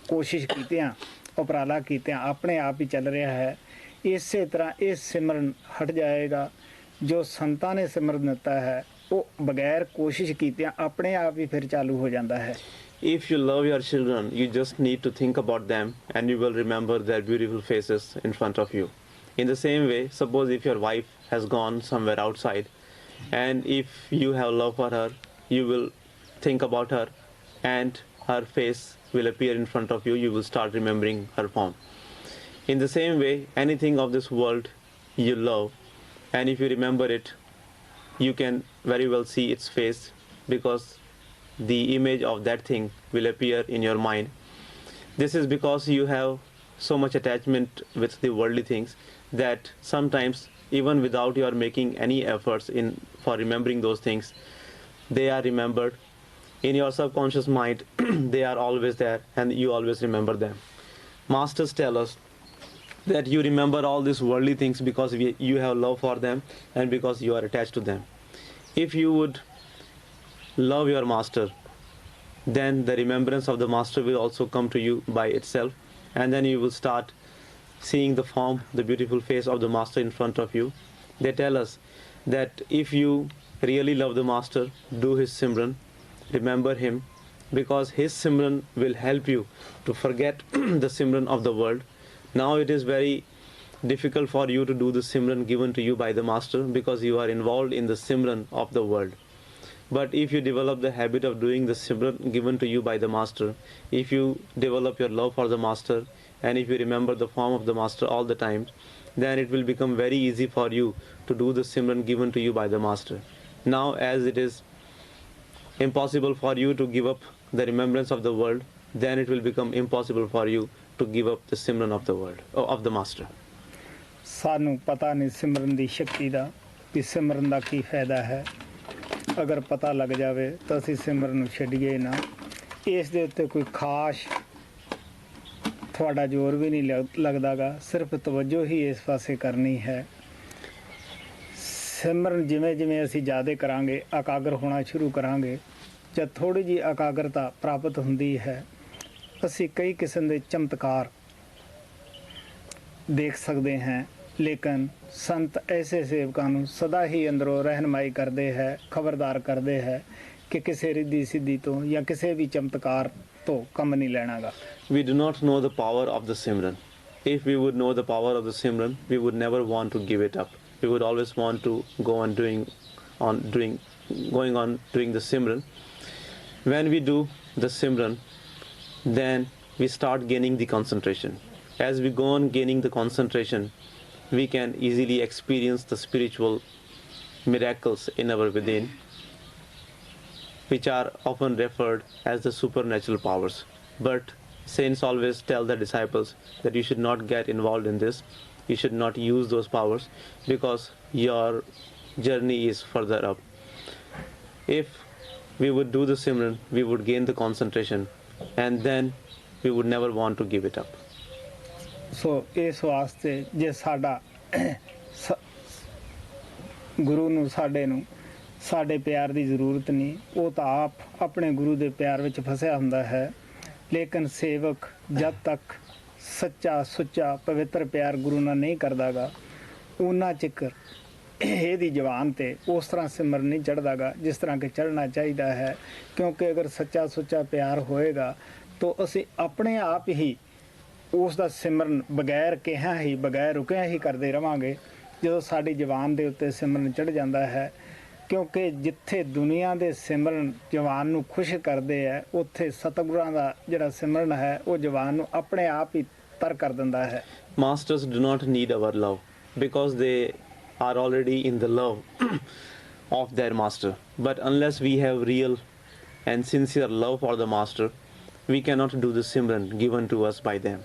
ਕੋਸ਼ਿਸ਼ ਕੀਤਿਆਂ, ਉਪਰਾਲਾ ਕੀਤਿਆਂ ਆਪਣੇ ਆਪ ਹੀ ਚੱਲ ਰਿਹਾ ਹੈ, ਇਸੇ ਤਰ੍ਹਾਂ ਇਹ ਸਿਮਰਨ ਹਟ ਜਾਏਗਾ। ਜੋ ਸੰਤਾਂ ਨੇ ਸਿਮਰਨ ਦਿੱਤਾ ਹੈ ਉਹ ਬਗੈਰ ਕੋਸ਼ਿਸ਼ ਕੀਤਿਆਂ ਆਪਣੇ ਆਪ ਹੀ ਫਿਰ ਚਾਲੂ ਹੋ ਜਾਂਦਾ ਹੈ। If you love your children, you just need to think about them and you will remember their beautiful faces in front of you. In the same way, suppose if your wife has gone somewhere outside, and if you have love for her, you will think about her, and her face will appear in front of you. You will start remembering her form. In the same way, anything of this world you love, and if you remember it, you can very well see its face, because the image of that thing will appear in your mind. This is because you have so much attachment with the worldly things that sometimes, even without your making any efforts for remembering those things, they are remembered in your subconscious mind. They are always there, and you always remember them. Masters tell us that you remember all these worldly things because you have love for them and because you are attached to them. If you would love your master, then the remembrance of the master will also come to you by itself, and then you will start seeing the form, the beautiful face of the master in front of you. They tell us that if you really love the master, do his Simran, remember him, because his Simran will help you to forget the Simran of the world. Now it is very difficult for you to do the Simran given to you by the master, because you are involved in the Simran of the world. But if you develop the habit of doing the Simran given to you by the master, if you develop your love for the master, and if you remember the form of the master all the time, then it will become very easy for you to do the Simran given to you by the master. Now, as it is impossible for you to give up the remembrance of the world, then it will become impossible for you to give up the Simran of the world, of the master. ਸਾਨੂੰ ਪਤਾ ਨਹੀਂ ਸਿਮਰਨ ਦੀ ਸ਼ਕਤੀ ਦਾ, ਵੀ ਸਿਮਰਨ ਦਾ ਕੀ ਫਾਇਦਾ ਹੈ। ਅਗਰ ਪਤਾ ਲੱਗ ਜਾਵੇ ਤਾਂ ਅਸੀਂ ਸਿਮਰਨ ਨੂੰ ਛੱਡੀਏ ਨਾ। ਇਸ ਦੇ ਉੱਤੇ ਕੋਈ ਖਾਸ ਤੁਹਾਡਾ ਜ਼ੋਰ ਵੀ ਨਹੀਂ ਲੱਗਦਾਗਾ, ਸਿਰਫ ਤਵੱਜੋ ਹੀ ਇਸ ਪਾਸੇ ਕਰਨੀ ਹੈ। ਸਿਮਰਨ ਜਿਵੇਂ ਜਿਵੇਂ ਅਸੀਂ ਜ਼ਿਆਦਾ ਕਰਾਂਗੇ, ਇਕਾਗਰ ਹੋਣਾ ਸ਼ੁਰੂ ਕਰਾਂਗੇ। ਜਦ ਥੋੜ੍ਹੀ ਜਿਹੀ ਇਕਾਗਰਤਾ ਪ੍ਰਾਪਤ ਹੁੰਦੀ ਹੈ, ਅਸੀਂ ਕਈ ਕਿਸਮ ਦੇ ਚਮਤਕਾਰ ਦੇਖ ਸਕਦੇ ਹਾਂ। ਲੇਕਿਨ ਸੰਤ ਐਸੇ ਸੇਵਕਾਂ ਨੂੰ ਸਦਾ ਹੀ ਅੰਦਰੋਂ ਰਹਿਨਮਾਈ ਕਰਦੇ ਹੈ, ਖਬਰਦਾਰ ਕਰਦੇ ਹੈ ਕਿ ਕਿਸੇ ਰਿੱਧੀ ਸਿੱਧੀ ਤੋਂ ਜਾਂ ਕਿਸੇ ਵੀ ਚਮਤਕਾਰ ਤੋਂ ਕੰਮ ਨਹੀਂ ਲੈਣਾਗਾ। We do not know the power of the Simran. If we would know the power of the Simran, we would never want to give it up. We would always want to go on doing the Simran. When we do the Simran, then we start gaining the concentration. As we go on gaining the concentration, we can easily experience the spiritual miracles in our within, which are often referred as the supernatural powers. But saints always tell the disciples that you should not get involved in this. You should not use those powers, because your journey is further up. If we would do the Simran, we would gain the concentration, and then we would never want to give it up. ਸੋ ਇਸ ਵਾਸਤੇ ਜੇ ਸਾਡਾ ਗੁਰੂ ਨੂੰ ਸਾਡੇ ਪਿਆਰ ਦੀ ਜ਼ਰੂਰਤ ਨਹੀਂ, ਉਹ ਤਾਂ ਆਪ ਆਪਣੇ ਗੁਰੂ ਦੇ ਪਿਆਰ ਵਿੱਚ ਫਸਿਆ ਹੁੰਦਾ ਹੈ। ਲੇਕਿਨ ਸੇਵਕ ਜਦ ਤੱਕ ਸੱਚਾ ਸੁੱਚਾ ਪਵਿੱਤਰ ਪਿਆਰ ਗੁਰੂ ਨਾਲ ਨਹੀਂ ਕਰਦਾਗਾ, ਉਹਨਾਂ ਚਿਕਰ ਇਹਦੀ ਜ਼ਬਾਨ 'ਤੇ ਉਸ ਤਰ੍ਹਾਂ ਸਿਮਰਨ ਨਹੀਂ ਚੜ੍ਹਦਾਗਾ ਜਿਸ ਤਰ੍ਹਾਂ ਕਿ ਚੜ੍ਹਨਾ ਚਾਹੀਦਾ ਹੈ। ਕਿਉਂਕਿ ਅਗਰ ਸੱਚਾ ਸੁੱਚਾ ਪਿਆਰ ਹੋਏਗਾ ਤਾਂ ਅਸੀਂ ਆਪਣੇ ਆਪ ਹੀ ਉਸ ਦਾ ਸਿਮਰਨ ਬਗੈਰ ਕਿਹਾ ਹੀ, ਬਗੈਰ ਰੁਕਿਆ ਹੀ ਕਰਦੇ ਰਵਾਂਗੇ। ਜਦੋਂ ਸਾਡੀ ਜ਼ਬਾਨ ਦੇ ਉੱਤੇ ਸਿਮਰਨ ਚੜ੍ਹ ਜਾਂਦਾ ਹੈ, ਕਿਉਂਕਿ ਜਿੱਥੇ ਦੁਨੀਆ ਦੇ ਸਿਮਰਨ ਜ਼ਬਾਨ ਨੂੰ ਖੁਸ਼ ਕਰਦੇ ਹੈ, ਉੱਥੇ ਸਤਿਗੁਰਾਂ ਦਾ ਜਿਹੜਾ ਸਿਮਰਨ ਹੈ ਉਹ ਜ਼ਬਾਨ ਨੂੰ ਆਪਣੇ ਆਪ ਹੀ ਤਰ ਕਰ ਦਿੰਦਾ ਹੈ। Masters do not need our love, because they are already in the love of their master. But unless we have real and sincere love for the master, we cannot do the Simran given to us by them.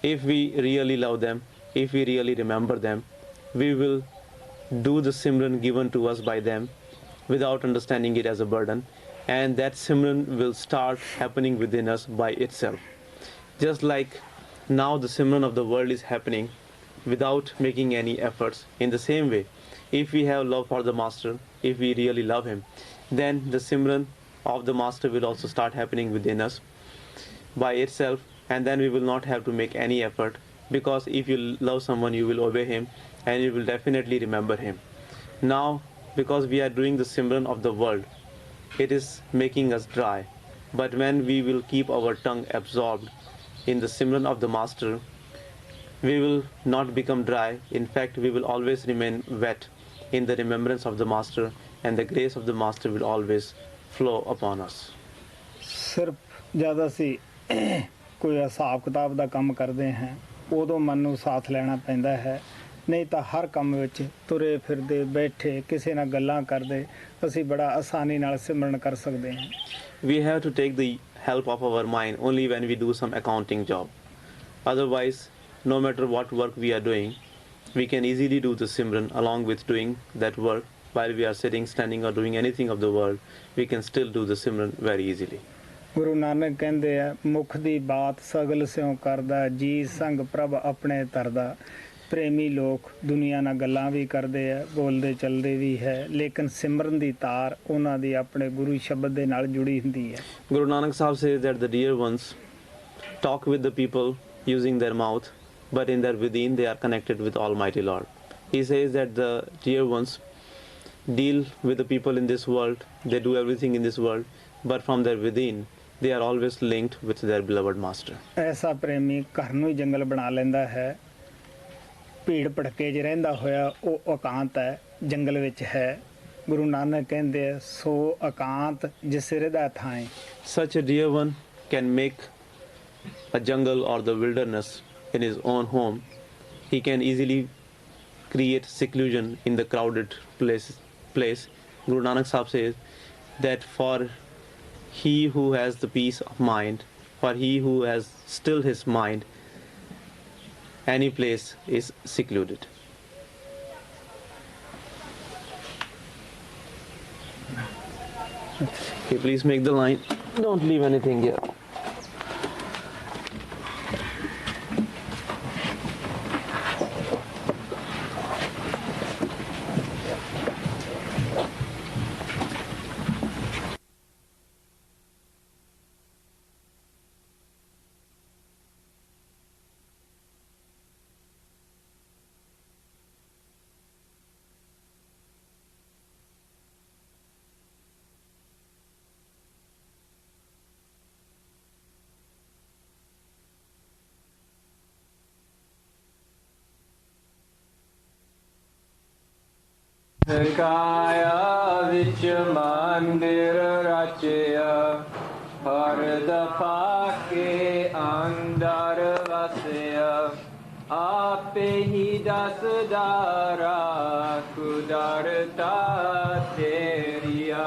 If we really love them, if we really remember them, we will do the Simran given to us by them without understanding it as a burden, and that Simran will start happening within us by itself. Just like now the Simran of the world is happening without making any efforts, in the same way, if we have love for the master, if we really love him, then the Simran of the master will also start happening within us by itself, and then we will not have to make any effort, because if you love someone, you will obey him and you will definitely remember him. Now, because we are doing the Simran of the world, it is making us dry. But when we will keep our tongue absorbed in the Simran of the master, we will not become dry. In fact, we will always remain wet in the remembrance of the Master, and the grace of the Master will always flow upon us. ਸਿਰਫ ਜਦ ਅਸੀਂ ਕੋਈ ਹਿਸਾਬ ਕਿਤਾਬ ਦਾ ਕੰਮ ਕਰਦੇ ਹਾਂ ਉਦੋਂ ਮਨ ਨੂੰ ਸਾਥ ਲੈਣਾ ਪੈਂਦਾ ਹੈ, ਨਹੀਂ ਤਾਂ ਹਰ ਕੰਮ ਵਿੱਚ ਤੁਰੇ ਫਿਰਦੇ ਬੈਠੇ ਕਿਸੇ ਨਾਲ ਗੱਲਾਂ ਕਰਦੇ ਅਸੀਂ ਬੜਾ ਆਸਾਨੀ ਨਾਲ ਸਿਮਰਨ ਕਰ ਸਕਦੇ ਹਾਂ. We have to take the help of our mind only when we do some accounting job. Otherwise, no matter what work we are doing, we can easily do the Simran along with doing that work. While we are sitting, standing or doing anything of the world, we can still do the Simran very easily. Guru Nanak ਕਹਿੰਦੇ ਆ ਮੁਖ ਦੀ ਬਾਤ ਸਗਲ ਸਿਉ ਕਰਦਾ ਜੀ ਸੰਗ ਪ੍ਰਭ ਆਪਣੇ ਤਰਦਾ. ਪ੍ਰੇਮੀ ਲੋਕ ਦੁਨੀਆ ਨਾਲ ਗੱਲਾਂ ਵੀ ਕਰਦੇ ਆ, ਬੋਲਦੇ ਚੱਲਦੇ ਵੀ ਹੈ, ਲੇਕਿਨ ਸਿਮਰਨ ਦੀ ਤਾਰ ਉਹਨਾਂ ਦੀ ਆਪਣੇ ਗੁਰੂ ਸ਼ਬਦ ਦੇ ਨਾਲ ਜੁੜੀ ਹੁੰਦੀ ਹੈ. Guru Nanak Sahib says that the dear ones talk with the people using their mouth, but in their within they are connected with Almighty Lord. He says that the dear ones deal with the people in this world, they do everything in this world, but from their within they are always linked with their beloved Master. ਐਸਾ ਪ੍ਰੇਮੀ ਘਰ ਨੂੰ ਹੀ ਜੰਗਲ ਬਣਾ ਲੈਂਦਾ ਹੈ, ਭੀੜ ਭੜਕੇ 'ਚ ਰਹਿੰਦਾ ਹੋਇਆ ਉਹ ਇਕਾਂਤ ਹੈ, ਜੰਗਲ ਵਿੱਚ ਹੈ. ਗੁਰੂ ਨਾਨਕ ਕਹਿੰਦੇ ਆ ਸੋ ਇਕਾਂਤ ਜਿਸ ਹਿਰਦਾ ਥਾਏ. Such a dear one can make a jungle or the wilderness in his own home. He can easily create seclusion in the crowded place. Guru Nanak Sahib says that for he who has the peace of mind, for he who has still his mind, any place is secluded. Okay, please make the line. Don't leave anything here. ਕਾਇਆ ਵਿੱਚ ਮੰਦਿਰ ਰਚਿਆ, ਹਰ ਦਫਾ ਕੇ ਅੰਦਰ ਵਸਿਆ, ਆਪੇ ਹੀ ਦੱਸਦਾ ਰਾਹ ਕੁਦਰਤਾ ਤੇਰੀਆ,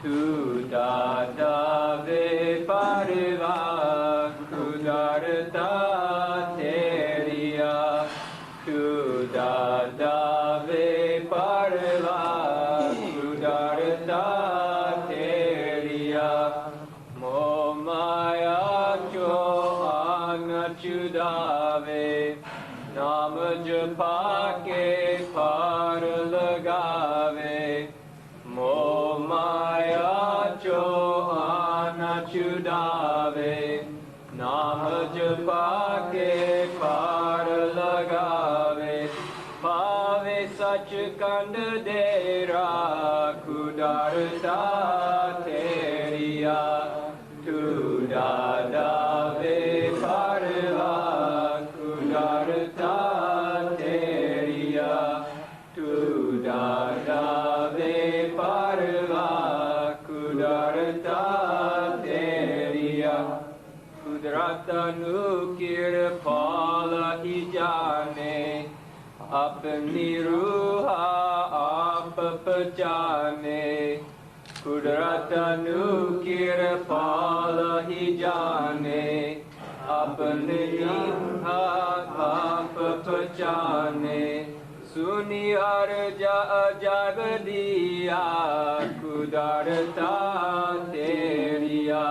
ਤੂੰ ਦਾਤਾ ਵੇ ਪਰਵਾਹ ਕੁਦਰਤਾ ਤੇਰੀਆ, ਤੂੰ ਦਾਤਾ ਵੇ ਨਾਮ ਜਪਾ ਕੇ ਪਾਰ ਲਗਾਵੇ, ਮੋਹ ਮਾਇਆ ਚੋ ਆਨ ਛੁਡਾਵੇ, ਨਾਮ ਜਪਾ ਕੇ ਪਾਰ ਲਗਾਵੇ, ਪਾਵੇ ਸੱਚਖੰਡ ਦੇ ਰਾਹ ਕੁਦਰਤਾ ਤੇਰੀਆ, ਤੂੰ ਦਾਤਾ ਵੇ ਪਰਵਾਹ ਕੁਦਰਤਾ ਤੇਰੀਆ, ਤੂੰ ਦਾਤਾ ਵੇ ਪਰਵਾਹ ਕੁਦਰਤਾ ਤੇਰੀਆ, ਕੁਦਰਤ ਨੂੰ ਕਿਰਪਾਲ ਹੀ ਜਾਣੇ, ਆਪਣੀ ਰੂਹ ਆਪ ਪਛਾਣੇ, ਕੁਦਰਤ ਨੂੰ ਕਿਰਪਾਲ ਹੀ ਜਾਣੇ, ਆਪਣੀ ਰੂਹ ਆਪ ਪਛਾਣੇ, ਸੁਨੀ ਅਰਜ ਅਜਾਇਬ ਦੀਆ ਕੁਦਰਤਾ ਤੇਰੀਆ,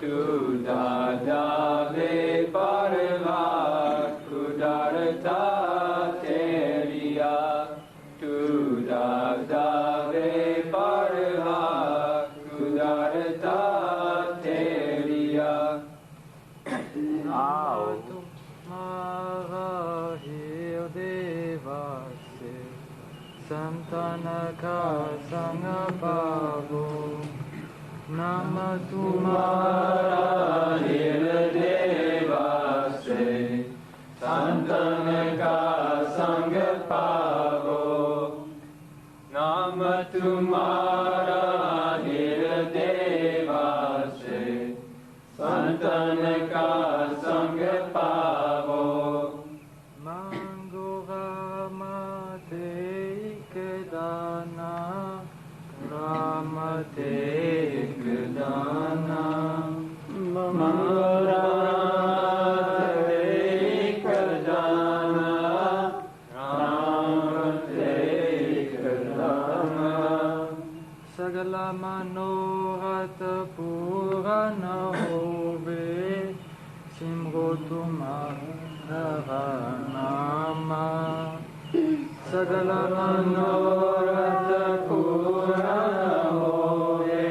ਤੂੰ ਦਾਤਾ ਵੇ ਪਰਵਾਹ ਕੁਦਰਤਾ ਤੇਰੀਆ, ਤੂੰ ਦਾਤਾ ਵੇ ਪਰਵਾਹ ਕੁਦਰਤਾ ਤੇਰੀਆ. ਆਓ ਮਾਹੇ ਦੇਵਾਸੇ ਸੰਤਨ ਕਾ ਸੰਗ ਪਾਵੋ, ਨਾਮ ਤੁਮਾਰਾ ਹਿਰਦੇ ਵਾਸੇ नाम तुम्हारा हृदय वासे संतन का संग पावो मांगो राम तेक दाना राम तेक दाना मांगो राम तेक दाना राम तेक दाना सगला मनोरथ पूर्ण होवे सिमरो तुम्हारा नाम सगला मनोरथ पूर्ण होवे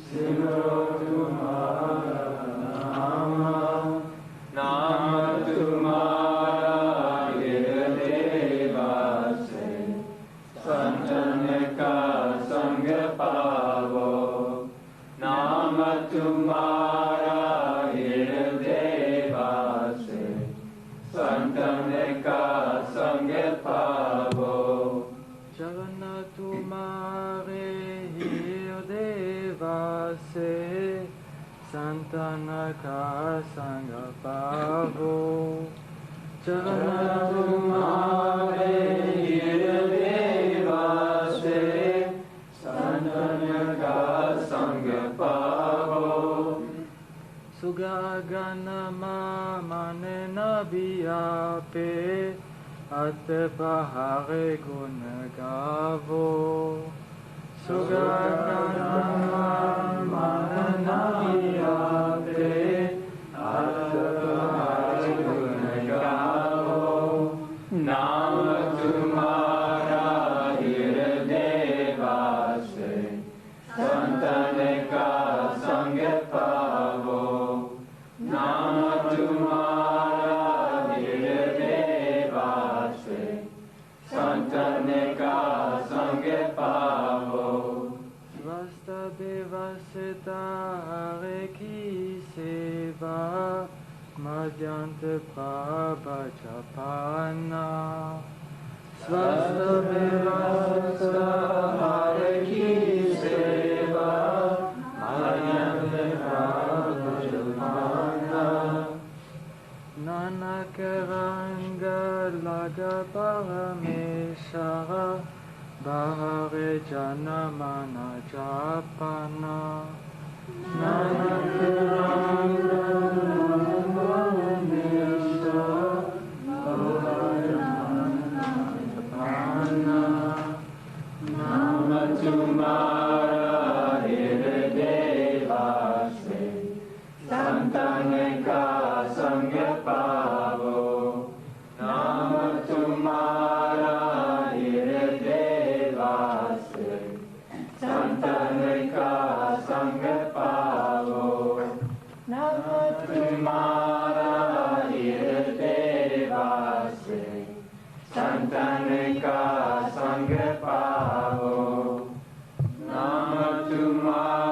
सिमरो तुम्हारा नाम नाम तुम्हारा हृदय वासे संतन का संग पावो नाम तुम्हारा हृदय वासे संतन का संग पावो चरण तुम्हारे हृदय वासे संतन का संग पावो चरण तुम्हारे हृदय वासे संतन का संग पावो सुगगन मन नबिया पे अत पहाड़े गुण गावो सुगगन मन नबिया पे अत पहाड़े गुण गावो नाम तुम्हारा हृदय वासे संतन का संग पावो नाम तुम्हारा हृदय वासे संतन का संग पावो स्वस्थ व्यवस्था की सेवा मध्यंत प्रभज पाना स्वस्थ व्यवस्था की सेवा मध्यंत प्रभज पाना नानक रंग लग परमेश्वर बाहर जन मन जापना नानक रंग लग परमेश्वर बाहर नाम तुम्हारा हृदय वासे संतन का संग पावो नाम तुम्हारा हृदय वासे संतन का संग पावो नाम तुम्हारा हृदय वासे संतन का संग पावो नाम तुम्हारा